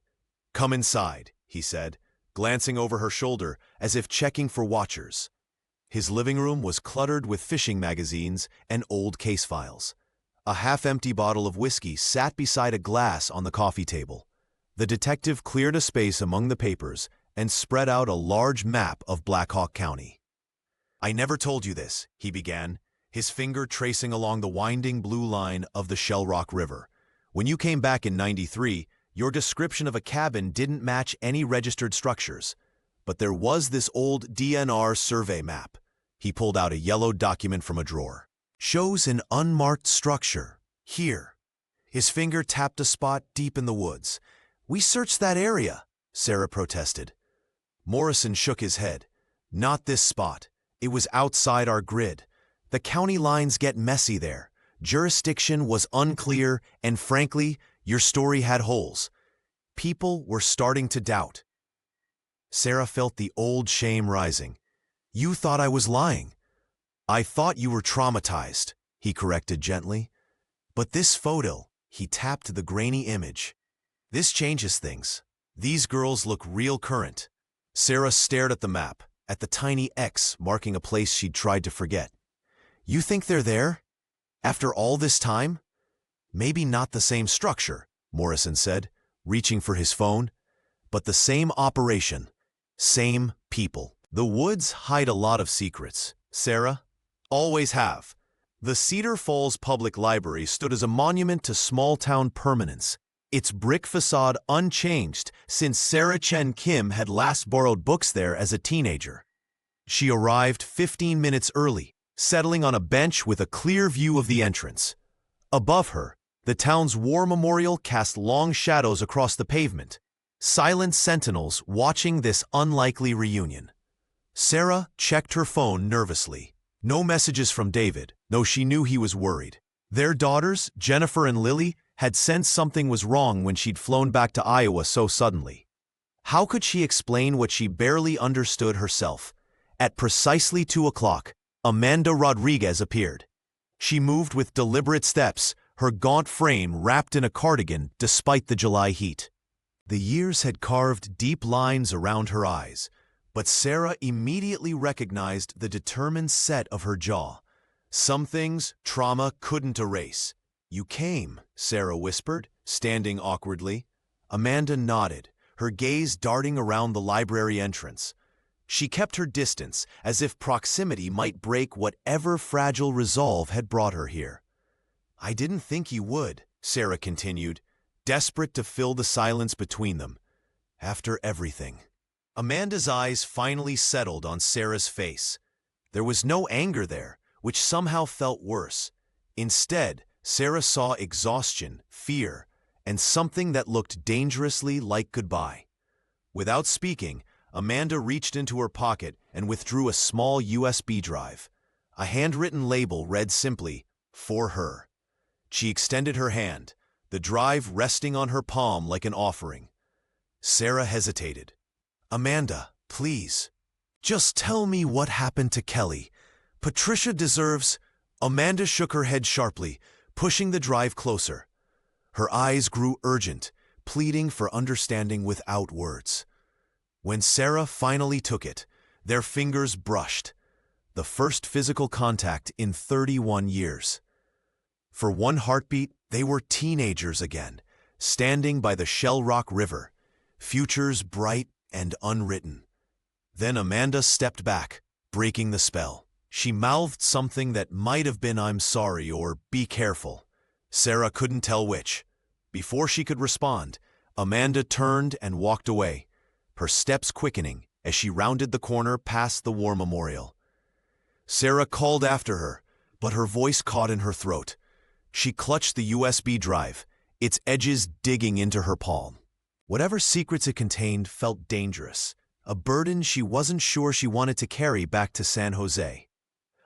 "Come inside," he said, glancing over her shoulder as if checking for watchers. His living room was cluttered with fishing magazines and old case files. A half-empty bottle of whiskey sat beside a glass on the coffee table. The detective cleared a space among the papers and spread out a large map of Black Hawk County. "I never told you this," he began, his finger tracing along the winding blue line of the Shell Rock River. "When you came back in '93, your description of a cabin didn't match any registered structures. But there was this old DNR survey map." He pulled out a yellow document from a drawer. "Shows an unmarked structure. Here." His finger tapped a spot deep in the woods. "We searched that area," Sarah protested. Morrison shook his head. "Not this spot. It was outside our grid. The county lines get messy there. Jurisdiction was unclear, and frankly, your story had holes. People were starting to doubt." Sarah felt the old shame rising. "You thought I was lying." "I thought you were traumatized," he corrected gently. "But this photo," he tapped the grainy image. "This changes things. These girls look real current." Sarah stared at the map, at the tiny X marking a place she'd tried to forget. "You think they're there? After all this time?" "Maybe not the same structure," Morrison said, reaching for his phone, "but the same operation, same people." "The woods hide a lot of secrets, Sarah. Always have." The Cedar Falls Public Library stood as a monument to small-town permanence, its brick facade unchanged since Sarah Chen Kim had last borrowed books there as a teenager. She arrived 15 minutes early, settling on a bench with a clear view of the entrance. Above her, the town's war memorial cast long shadows across the pavement, silent sentinels watching this unlikely reunion. Sarah checked her phone nervously. No messages from David, though she knew he was worried. Their daughters, Jennifer and Lily, had sensed something was wrong when she'd flown back to Iowa so suddenly. How could she explain what she barely understood herself? At precisely 2 o'clock, Amanda Rodriguez appeared. She moved with deliberate steps, her gaunt frame wrapped in a cardigan despite the July heat. The years had carved deep lines around her eyes, but Sarah immediately recognized the determined set of her jaw. Some things trauma couldn't erase. "You came," Sarah whispered, standing awkwardly. Amanda nodded, her gaze darting around the library entrance. She kept her distance, as if proximity might break whatever fragile resolve had brought her here. "I didn't think you would," Sarah continued, desperate to fill the silence between them. "After everything." Amanda's eyes finally settled on Sarah's face. There was no anger there, which somehow felt worse. Instead, Sarah saw exhaustion, fear, and something that looked dangerously like goodbye. Without speaking, Amanda reached into her pocket and withdrew a small USB drive. A handwritten label read simply, "For her." She extended her hand, the drive resting on her palm like an offering. Sarah hesitated. "Amanda, please. Just tell me what happened to Kelly. Patricia deserves—" Amanda shook her head sharply, pushing the drive closer. Her eyes grew urgent, pleading for understanding without words. When Sarah finally took it, their fingers brushed, the first physical contact in 31 years. For one heartbeat, they were teenagers again, standing by the Shell Rock River, futures bright and unwritten. Then Amanda stepped back, breaking the spell. She mouthed something that might have been "I'm sorry" or "be careful." Sarah couldn't tell which. Before she could respond, Amanda turned and walked away, her steps quickening as she rounded the corner past the war memorial. Sarah called after her, but her voice caught in her throat. She clutched the USB drive, its edges digging into her palm. Whatever secrets it contained felt dangerous, a burden she wasn't sure she wanted to carry back to San Jose.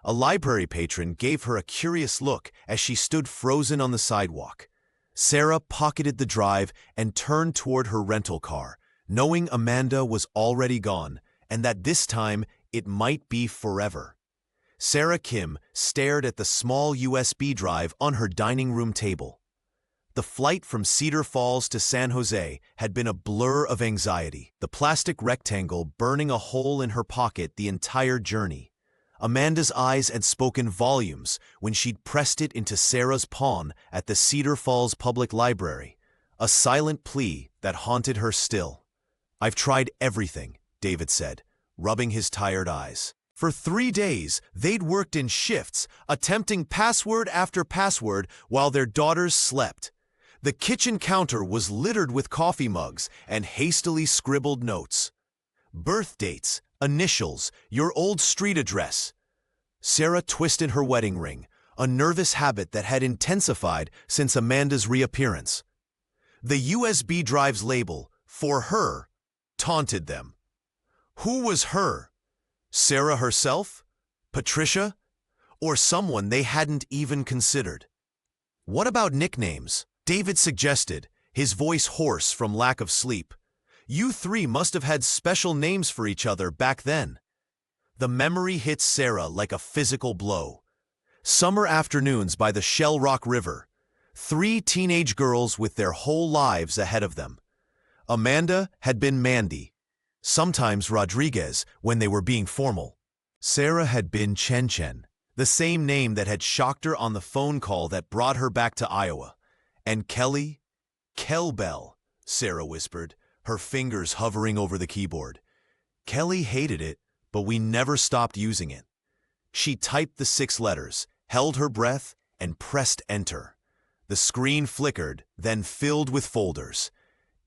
A library patron gave her a curious look as she stood frozen on the sidewalk. Sarah pocketed the drive and turned toward her rental car, knowing Amanda was already gone, and that this time it might be forever. Sarah Kim stared at the small USB drive on her dining room table. The flight from Cedar Falls to San Jose had been a blur of anxiety, the plastic rectangle burning a hole in her pocket the entire journey. Amanda's eyes had spoken volumes when she'd pressed it into Sarah's palm at the Cedar Falls Public Library, a silent plea that haunted her still. "I've tried everything," David said, rubbing his tired eyes. For 3 days, they'd worked in shifts, attempting password after password while their daughters slept. The kitchen counter was littered with coffee mugs and hastily scribbled notes. "Birth dates, initials, your old street address." Sarah twisted her wedding ring, a nervous habit that had intensified since Amanda's reappearance. The USB drive's label, "For her," taunted them. Who was her? Sarah herself? Patricia? Or someone they hadn't even considered? "What about nicknames?" David suggested, his voice hoarse from lack of sleep. "You three must have had special names for each other back then." The memory hit Sarah like a physical blow. Summer afternoons by the Shell Rock River. 3 teenage girls with their whole lives ahead of them. Amanda had been Mandy, sometimes Rodriguez when they were being formal. Sarah had been Chen Chen, the same name that had shocked her on the phone call that brought her back to Iowa. And Kelly? "Kel-Bell," Sarah whispered, her fingers hovering over the keyboard. Kelly hated it, but we never stopped using it. She typed the 6 letters, held her breath, and pressed enter. The screen flickered, then filled with folders.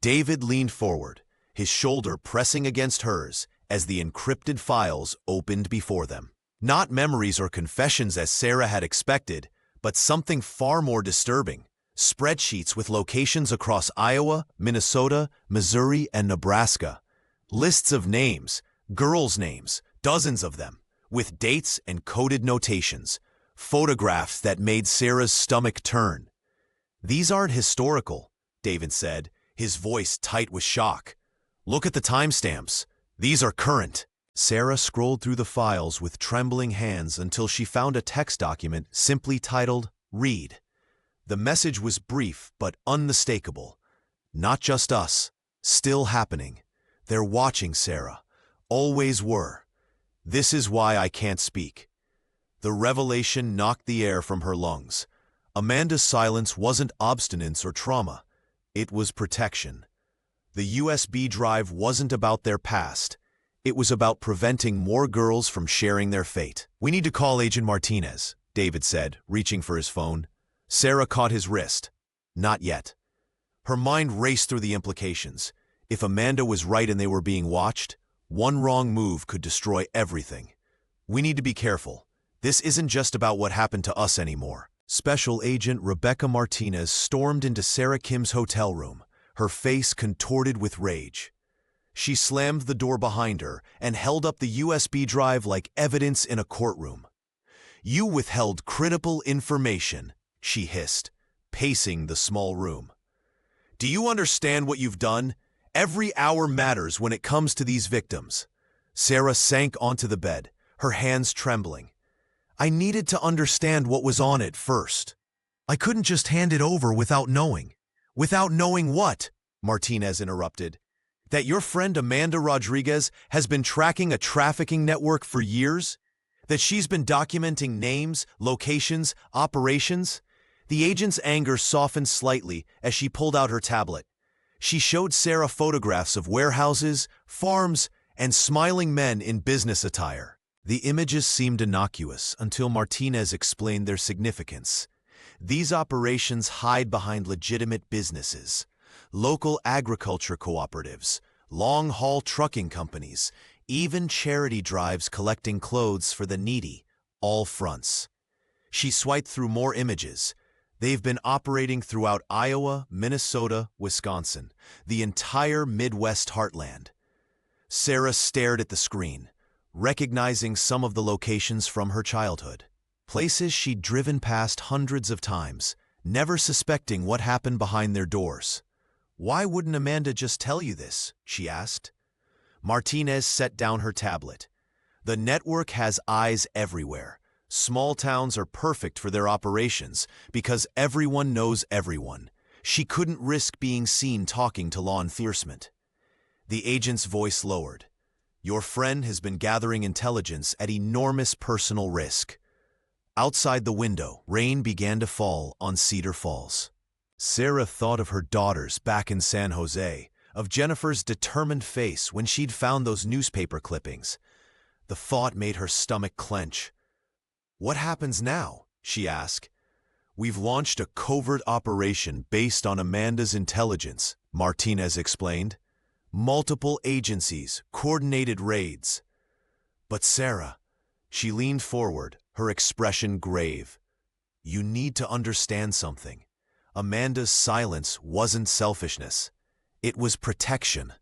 David leaned forward, his shoulder pressing against hers as the encrypted files opened before them. Not memories or confessions as Sarah had expected, but something far more disturbing. Spreadsheets with locations across Iowa, Minnesota, Missouri, and Nebraska. Lists of names, girls' names, dozens of them, with dates and coded notations. Photographs that made Sarah's stomach turn. "These aren't historical," David said, his voice tight with shock. Look at the timestamps. These are current. Sarah scrolled through the files with trembling hands until she found a text document simply titled, "Read." The message was brief but unmistakable. Not just us. Still happening. They're watching, Sarah. Always were. This is why I can't speak. The revelation knocked the air from her lungs. Amanda's silence wasn't obstinance or trauma. It was protection. The USB drive wasn't about their past. It was about preventing more girls from sharing their fate. "We need to call Agent Martinez," David said, reaching for his phone. Sarah caught his wrist. Not yet. Her mind raced through the implications. If Amanda was right and they were being watched, one wrong move could destroy everything. "We need to be careful. This isn't just about what happened to us anymore." Special Agent Rebecca Martinez stormed into Sarah Kim's hotel room, her face contorted with rage. She slammed the door behind her and held up the USB drive like evidence in a courtroom. "You withheld critical information," she hissed, pacing the small room. "Do you understand what you've done? Every hour matters when it comes to these victims." Sarah sank onto the bed, her hands trembling. "I needed to understand what was on it first. I couldn't just hand it over without knowing." "Without knowing what?" Martinez interrupted. "That your friend Amanda Rodriguez has been tracking a trafficking network for years? That she's been documenting names, locations, operations?" The agent's anger softened slightly as she pulled out her tablet. She showed Sarah photographs of warehouses, farms, and smiling men in business attire. The images seemed innocuous until Martinez explained their significance. These operations hide behind legitimate businesses, local agriculture cooperatives, long-haul trucking companies, even charity drives collecting clothes for the needy, all fronts. She swiped through more images. They've been operating throughout Iowa, Minnesota, Wisconsin, the entire Midwest heartland. Sarah stared at the screen, recognizing some of the locations from her childhood. Places she'd driven past hundreds of times, never suspecting what happened behind their doors. "Why wouldn't Amanda just tell you this?" she asked. Martinez set down her tablet. "The network has eyes everywhere. Small towns are perfect for their operations because everyone knows everyone. She couldn't risk being seen talking to law enforcement." The agent's voice lowered. "Your friend has been gathering intelligence at enormous personal risk." Outside the window, rain began to fall on Cedar Falls. Sarah thought of her daughters back in San Jose, of Jennifer's determined face when she'd found those newspaper clippings. The thought made her stomach clench. "What happens now?" she asked. "We've launched a covert operation based on Amanda's intelligence," Martinez explained. "Multiple agencies, coordinated raids." "But Sarah," she leaned forward, her expression grave. "You need to understand something. Amanda's silence wasn't selfishness. It was protection."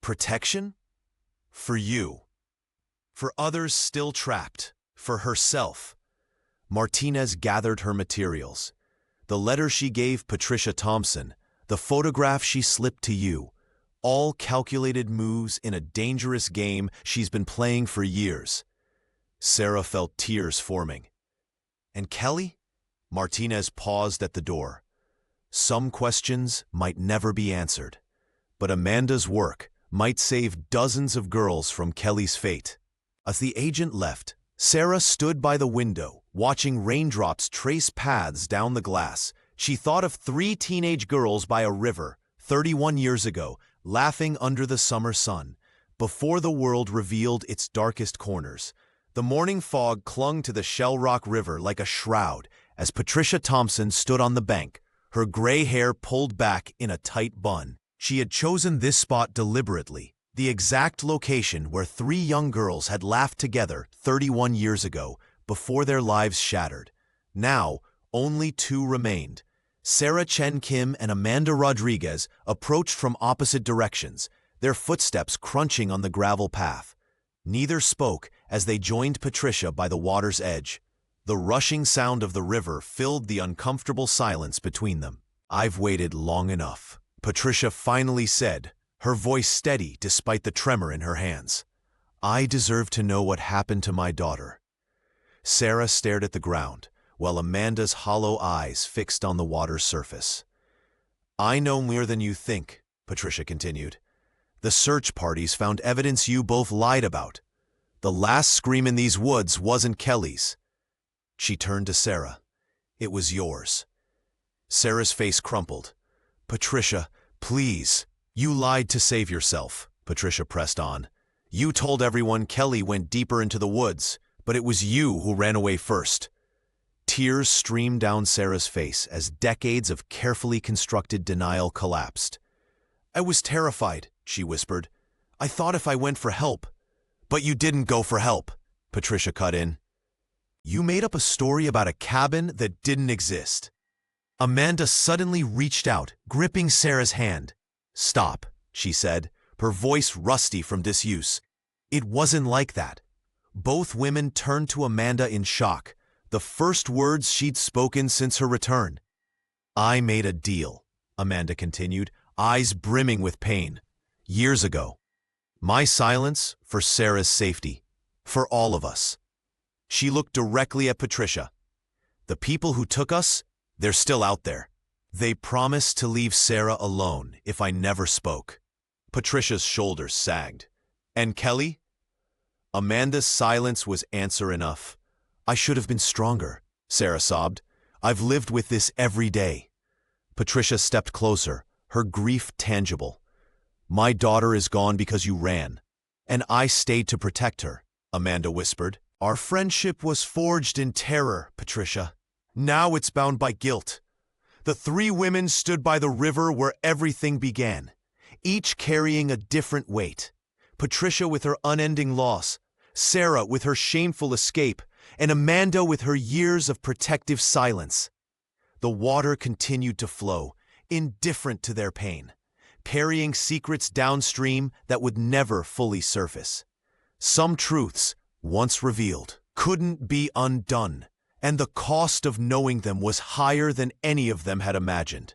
"Protection?" "For you. For others still trapped. For herself." Martinez gathered her materials. The letter she gave Patricia Thompson, the photograph she slipped to you, all calculated moves in a dangerous game she's been playing for years. Sarah felt tears forming. "And Kelly?" Martinez paused at the door. "Some questions might never be answered, but Amanda's work might save dozens of girls from Kelly's fate." As the agent left, Sarah stood by the window, watching raindrops trace paths down the glass. She thought of 3 teenage girls by a river, 31 years ago, laughing under the summer sun, before the world revealed its darkest corners. The morning fog clung to the Shell Rock River like a shroud as Patricia Thompson stood on the bank, her gray hair pulled back in a tight bun. She had chosen this spot deliberately, the exact location where 3 young girls had laughed together 31 years ago, before their lives shattered. Now, only 2 remained. Sarah Chen Kim and Amanda Rodriguez approached from opposite directions, their footsteps crunching on the gravel path. Neither spoke as they joined Patricia by the water's edge. The rushing sound of the river filled the uncomfortable silence between them. "I've waited long enough," Patricia finally said, her voice steady despite the tremor in her hands. "I deserve to know what happened to my daughter." Sarah stared at the ground, while Amanda's hollow eyes fixed on the water's surface. "I know more than you think," Patricia continued. "The search parties found evidence you both lied about. The last scream in these woods wasn't Kelly's." She turned to Sarah. "It was yours." Sarah's face crumpled. "Patricia, please." "You lied to save yourself," Patricia pressed on. "You told everyone Kelly went deeper into the woods, but it was you who ran away first." Tears streamed down Sarah's face as decades of carefully constructed denial collapsed. "I was terrified," she whispered. "I thought if I went for help." "But you didn't go for help," Patricia cut in. "You made up a story about a cabin that didn't exist." Amanda suddenly reached out, gripping Sarah's hand. "Stop," she said, her voice rusty from disuse. "It wasn't like that." Both women turned to Amanda in shock, the first words she'd spoken since her return. "I made a deal," Amanda continued, eyes brimming with pain. "Years ago. My silence for Sarah's safety. For all of us." She looked directly at Patricia. "The people who took us, they're still out there. They promised to leave Sarah alone if I never spoke." Patricia's shoulders sagged. "And Kelly?" Amanda's silence was answer enough. "I should have been stronger," Sarah sobbed. "I've lived with this every day." Patricia stepped closer, her grief tangible. "My daughter is gone because you ran, and I stayed to protect her," Amanda whispered. "Our friendship was forged in terror, Patricia. Now it's bound by guilt." The three women stood by the river where everything began, each carrying a different weight. Patricia with her unending loss, Sarah with her shameful escape, and Amanda with her years of protective silence. The water continued to flow, indifferent to their pain, carrying secrets downstream that would never fully surface. Some truths, once revealed, couldn't be undone, and the cost of knowing them was higher than any of them had imagined.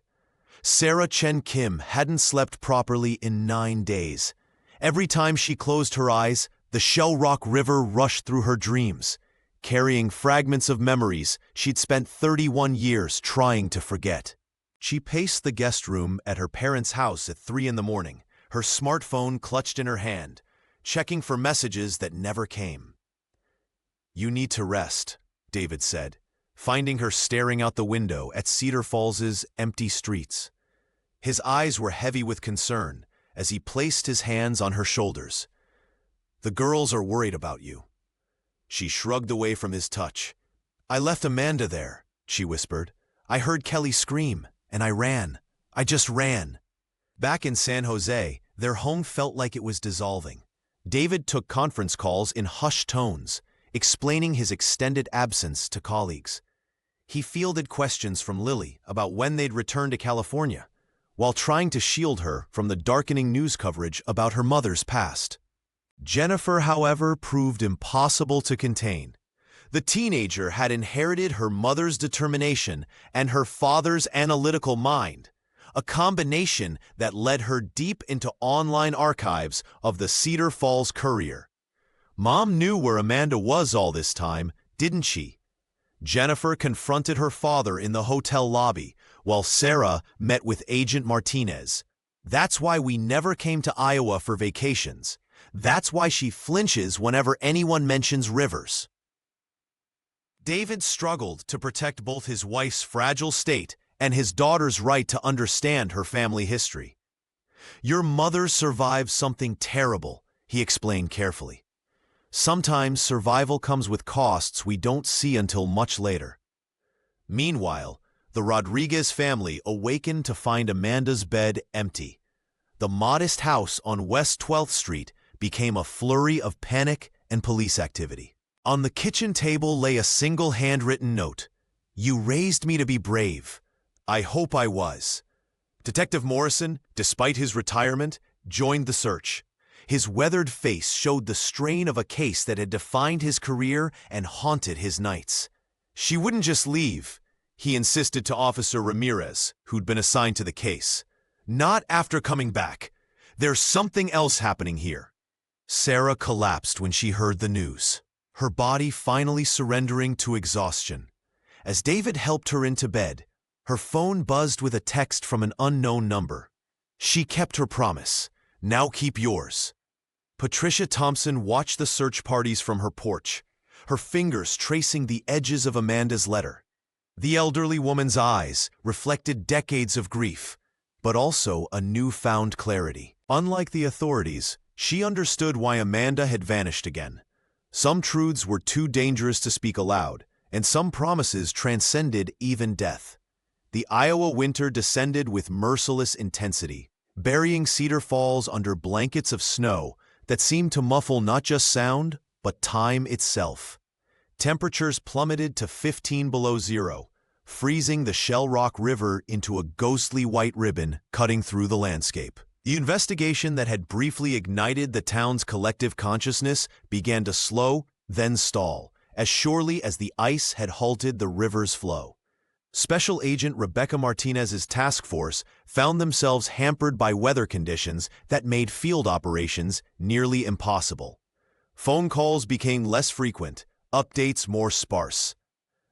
Sarah Chen Kim hadn't slept properly in 9 days. Every time she closed her eyes, the Shell Rock River rushed through her dreams, carrying fragments of memories she'd spent 31 years trying to forget. She paced the guest room at her parents' house at 3 in the morning, her smartphone clutched in her hand, checking for messages that never came. "You need to rest," David said, finding her staring out the window at Cedar Falls's empty streets. His eyes were heavy with concern as he placed his hands on her shoulders. "The girls are worried about you." She shrugged away from his touch. "I left Amanda there," she whispered. "I heard Kelly scream, and I ran. I just ran." Back in San Jose, their home felt like it was dissolving. David took conference calls in hushed tones, explaining his extended absence to colleagues. He fielded questions from Lily about when they'd return to California, while trying to shield her from the darkening news coverage about her mother's past. Jennifer, however, proved impossible to contain. The teenager had inherited her mother's determination and her father's analytical mind, a combination that led her deep into online archives of the Cedar Falls Courier. Mom knew where Amanda was all this time, didn't she? Jennifer confronted her father in the hotel lobby, while Sarah met with Agent Martinez. That's why we never came to Iowa for vacations. That's why she flinches whenever anyone mentions rivers. David struggled to protect both his wife's fragile state and his daughter's right to understand her family history. "Your mother survived something terrible," he explained carefully. "Sometimes survival comes with costs we don't see until much later." Meanwhile, the Rodriguez family awakened to find Amanda's bed empty. The modest house on West 12th Street became a flurry of panic and police activity. On the kitchen table lay a single handwritten note. "You raised me to be brave. I hope I was." Detective Morrison, despite his retirement, joined the search. His weathered face showed the strain of a case that had defined his career and haunted his nights. "She wouldn't just leave," he insisted to Officer Ramirez, who'd been assigned to the case. "Not after coming back. There's something else happening here. Sarah collapsed when she heard the news, her body finally surrendering to exhaustion. As David helped her into bed, her phone buzzed with a text from an unknown number. She kept her promise. Now keep yours. Patricia Thompson watched the search parties from her porch, her fingers tracing the edges of Amanda's letter. The elderly woman's eyes reflected decades of grief, but also a newfound clarity. Unlike the authorities, she understood why Amanda had vanished again. Some truths were too dangerous to speak aloud, and some promises transcended even death. The Iowa winter descended with merciless intensity, burying Cedar Falls under blankets of snow that seemed to muffle not just sound, but time itself. Temperatures plummeted to 15 below zero, freezing the Shell Rock River into a ghostly white ribbon cutting through the landscape. The investigation that had briefly ignited the town's collective consciousness began to slow, then stall, as surely as the ice had halted the river's flow. Special Agent Rebecca Martinez's task force found themselves hampered by weather conditions that made field operations nearly impossible. Phone calls became less frequent, updates more sparse.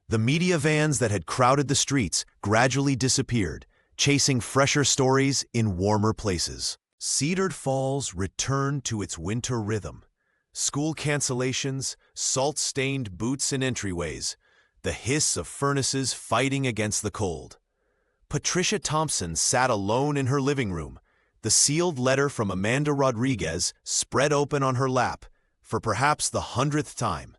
The media vans that had crowded the streets gradually disappeared, chasing fresher stories in warmer places. Cedar Falls returned to its winter rhythm. School cancellations, salt-stained boots in entryways, the hiss of furnaces fighting against the cold. Patricia Thompson sat alone in her living room, the sealed letter from Amanda Rodriguez spread open on her lap for perhaps the 100th time.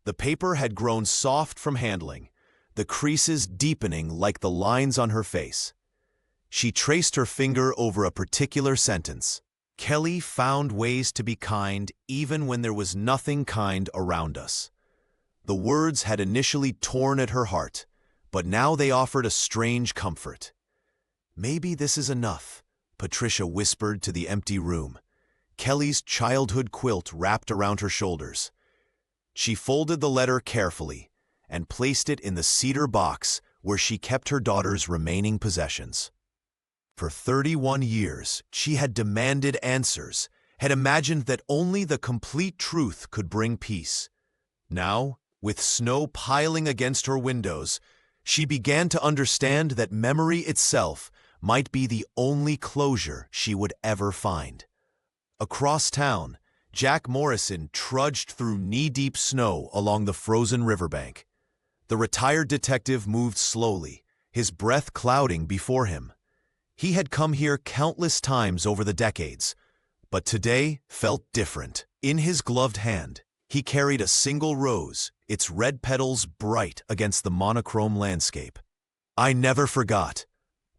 The paper had grown soft from handling, the creases deepening like the lines on her face. She traced her finger over a particular sentence. Kelly found ways to be kind even when there was nothing kind around us. The words had initially torn at her heart, but now they offered a strange comfort. Maybe this is enough, Patricia whispered to the empty room, Kelly's childhood quilt wrapped around her shoulders. She folded the letter carefully and placed it in the cedar box where she kept her daughter's remaining possessions. For 31 years, she had demanded answers, had imagined that only the complete truth could bring peace. Now, with snow piling against her windows, she began to understand that memory itself might be the only closure she would ever find. Across town, Jack Morrison trudged through knee-deep snow along the frozen riverbank. The retired detective moved slowly, his breath clouding before him. He had come here countless times over the decades, but today felt different. In his gloved hand, he carried a single rose, its red petals bright against the monochrome landscape. "I never forgot,"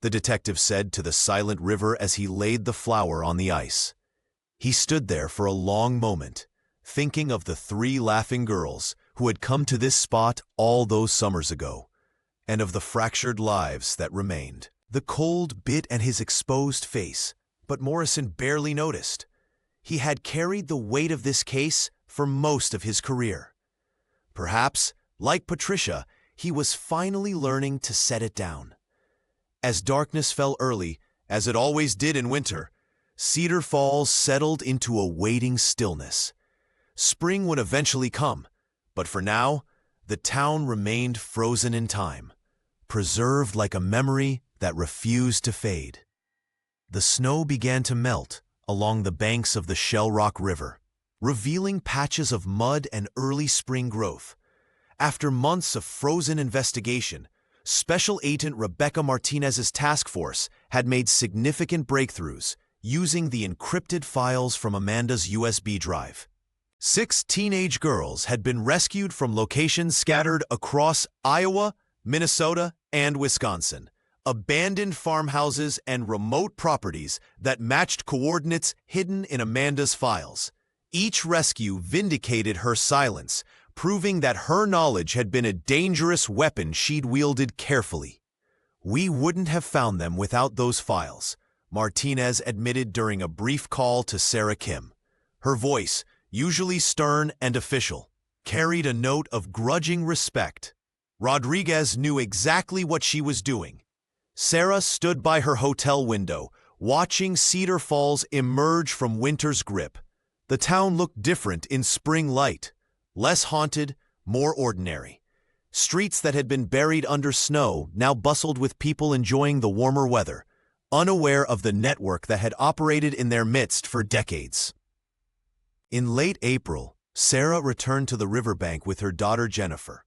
the detective said to the silent river as he laid the flower on the ice. He stood there for a long moment, thinking of the 3 laughing girls who had come to this spot all those summers ago, and of the fractured lives that remained. The cold bit at his exposed face, but Morrison barely noticed. He had carried the weight of this case for most of his career. Perhaps, like Patricia, he was finally learning to set it down. As darkness fell early, as it always did in winter, Cedar Falls settled into a waiting stillness. Spring would eventually come, but for now, the town remained frozen in time, preserved like a memory that refused to fade. The snow began to melt along the banks of the Shell Rock River, revealing patches of mud and early spring growth. After months of frozen investigation, Special Agent Rebecca Martinez's task force had made significant breakthroughs using the encrypted files from Amanda's USB drive. 6 teenage girls had been rescued from locations scattered across Iowa, Minnesota, and Wisconsin, abandoned farmhouses and remote properties that matched coordinates hidden in Amanda's files. Each rescue vindicated her silence, proving that her knowledge had been a dangerous weapon she'd wielded carefully. "We wouldn't have found them without those files," Martinez admitted during a brief call to Sarah Kim. Her voice, usually stern and official, carried a note of grudging respect. Rodriguez knew exactly what she was doing. Sarah stood by her hotel window, watching Cedar Falls emerge from winter's grip. The town looked different in spring light, less haunted, more ordinary. Streets that had been buried under snow now bustled with people enjoying the warmer weather, unaware of the network that had operated in their midst for decades. In late April, Sarah returned to the riverbank with her daughter Jennifer.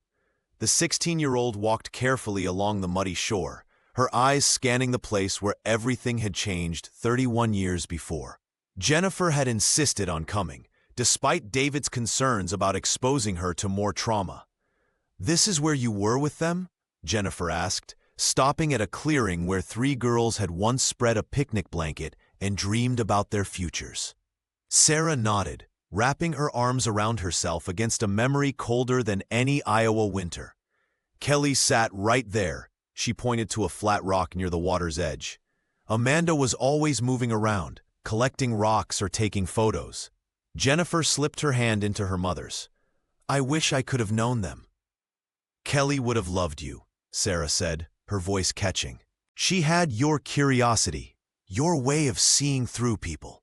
The 16-year-old walked carefully along the muddy shore, her eyes scanning the place where everything had changed 31 years before. Jennifer had insisted on coming, despite David's concerns about exposing her to more trauma. "This is where you were with them?" Jennifer asked, stopping at a clearing where 3 girls had once spread a picnic blanket and dreamed about their futures. Sarah nodded, wrapping her arms around herself against a memory colder than any Iowa winter. Kelly sat right there. She pointed to a flat rock near the water's edge. Amanda was always moving around, collecting rocks or taking photos. Jennifer slipped her hand into her mother's. "I wish I could have known them." "Kelly would have loved you," Sarah said, her voice catching. "She had your curiosity, your way of seeing through people."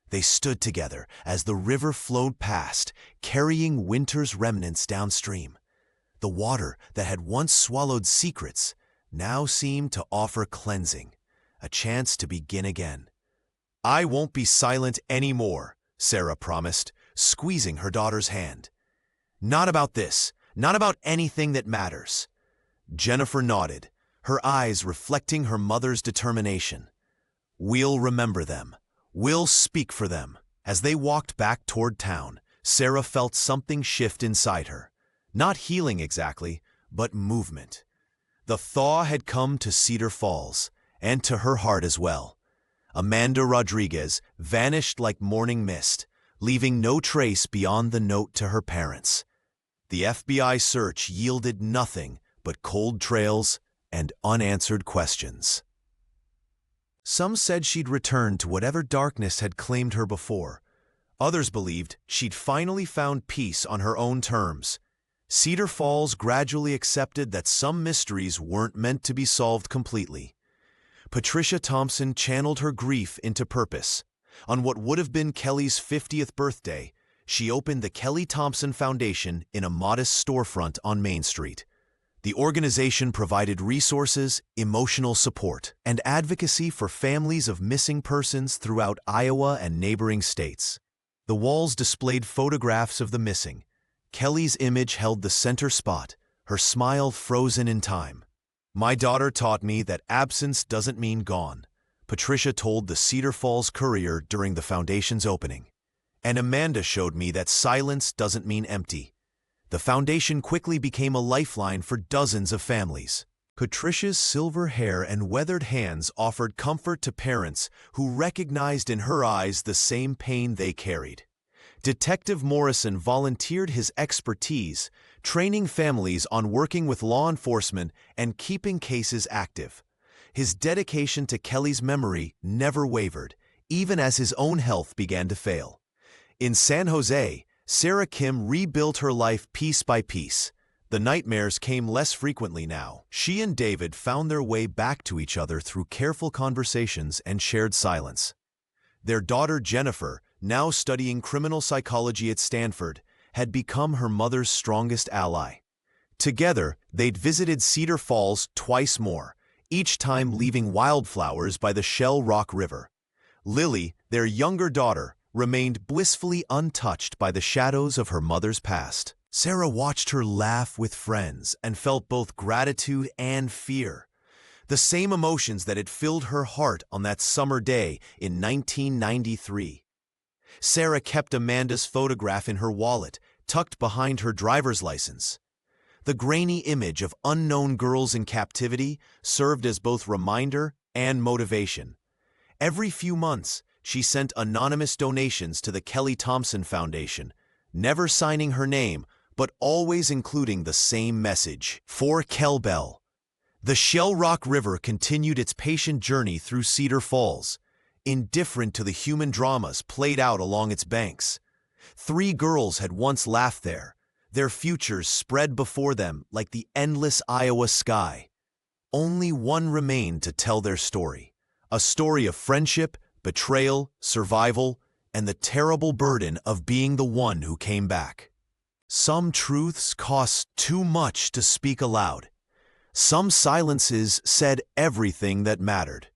They stood together as the river flowed past, carrying winter's remnants downstream. The water that had once swallowed secrets now seemed to offer cleansing, a chance to begin again. "I won't be silent anymore," Sarah promised, squeezing her daughter's hand. "Not about this, not about anything that matters." Jennifer nodded, her eyes reflecting her mother's determination. "We'll remember them. We'll speak for them." As they walked back toward town, Sarah felt something shift inside her. Not healing exactly, but movement. The thaw had come to Cedar Falls, and to her heart as well. Amanda Rodriguez vanished like morning mist, leaving no trace beyond the note to her parents. The FBI search yielded nothing but cold trails and unanswered questions. Some said she'd returned to whatever darkness had claimed her before. Others believed she'd finally found peace on her own terms. Cedar Falls gradually accepted that some mysteries weren't meant to be solved completely. Patricia Thompson channeled her grief into purpose. On what would have been Kelly's 50th birthday, she opened the Kelly Thompson Foundation in a modest storefront on Main Street. The organization provided resources, emotional support, and advocacy for families of missing persons throughout Iowa and neighboring states. The walls displayed photographs of the missing. Kelly's image held the center spot, her smile frozen in time. "My daughter taught me that absence doesn't mean gone," Patricia told the Cedar Falls Courier during the foundation's opening. "And Amanda showed me that silence doesn't mean empty." The foundation quickly became a lifeline for dozens of families. Patricia's silver hair and weathered hands offered comfort to parents who recognized in her eyes the same pain they carried. Detective Morrison volunteered his expertise, training families on working with law enforcement and keeping cases active. His dedication to Kelly's memory never wavered, even as his own health began to fail. In San Jose, Sarah Kim rebuilt her life piece by piece. The nightmares came less frequently now. She and David found their way back to each other through careful conversations and shared silence. Their daughter Jennifer, now studying criminal psychology at Stanford, had become her mother's strongest ally. Together, they'd visited Cedar Falls twice more, each time leaving wildflowers by the Shell Rock River. Lily, their younger daughter, remained blissfully untouched by the shadows of her mother's past. Sarah watched her laugh with friends and felt both gratitude and fear. The same emotions that had filled her heart on that summer day in 1993. Sarah kept Amanda's photograph in her wallet, tucked behind her driver's license. The grainy image of unknown girls in captivity served as both reminder and motivation. Every few months, she sent anonymous donations to the Kelly Thompson Foundation, never signing her name, but always including the same message: for Kel Bell. The Shell Rock River continued its patient journey through Cedar Falls, indifferent to the human dramas played out along its banks. 3 girls had once laughed there, their futures spread before them like the endless Iowa sky. Only one remained to tell their story, A story of friendship, betrayal, survival, and the terrible burden of being the one who came back. Some truths cost too much to speak aloud. Some silences said everything that mattered.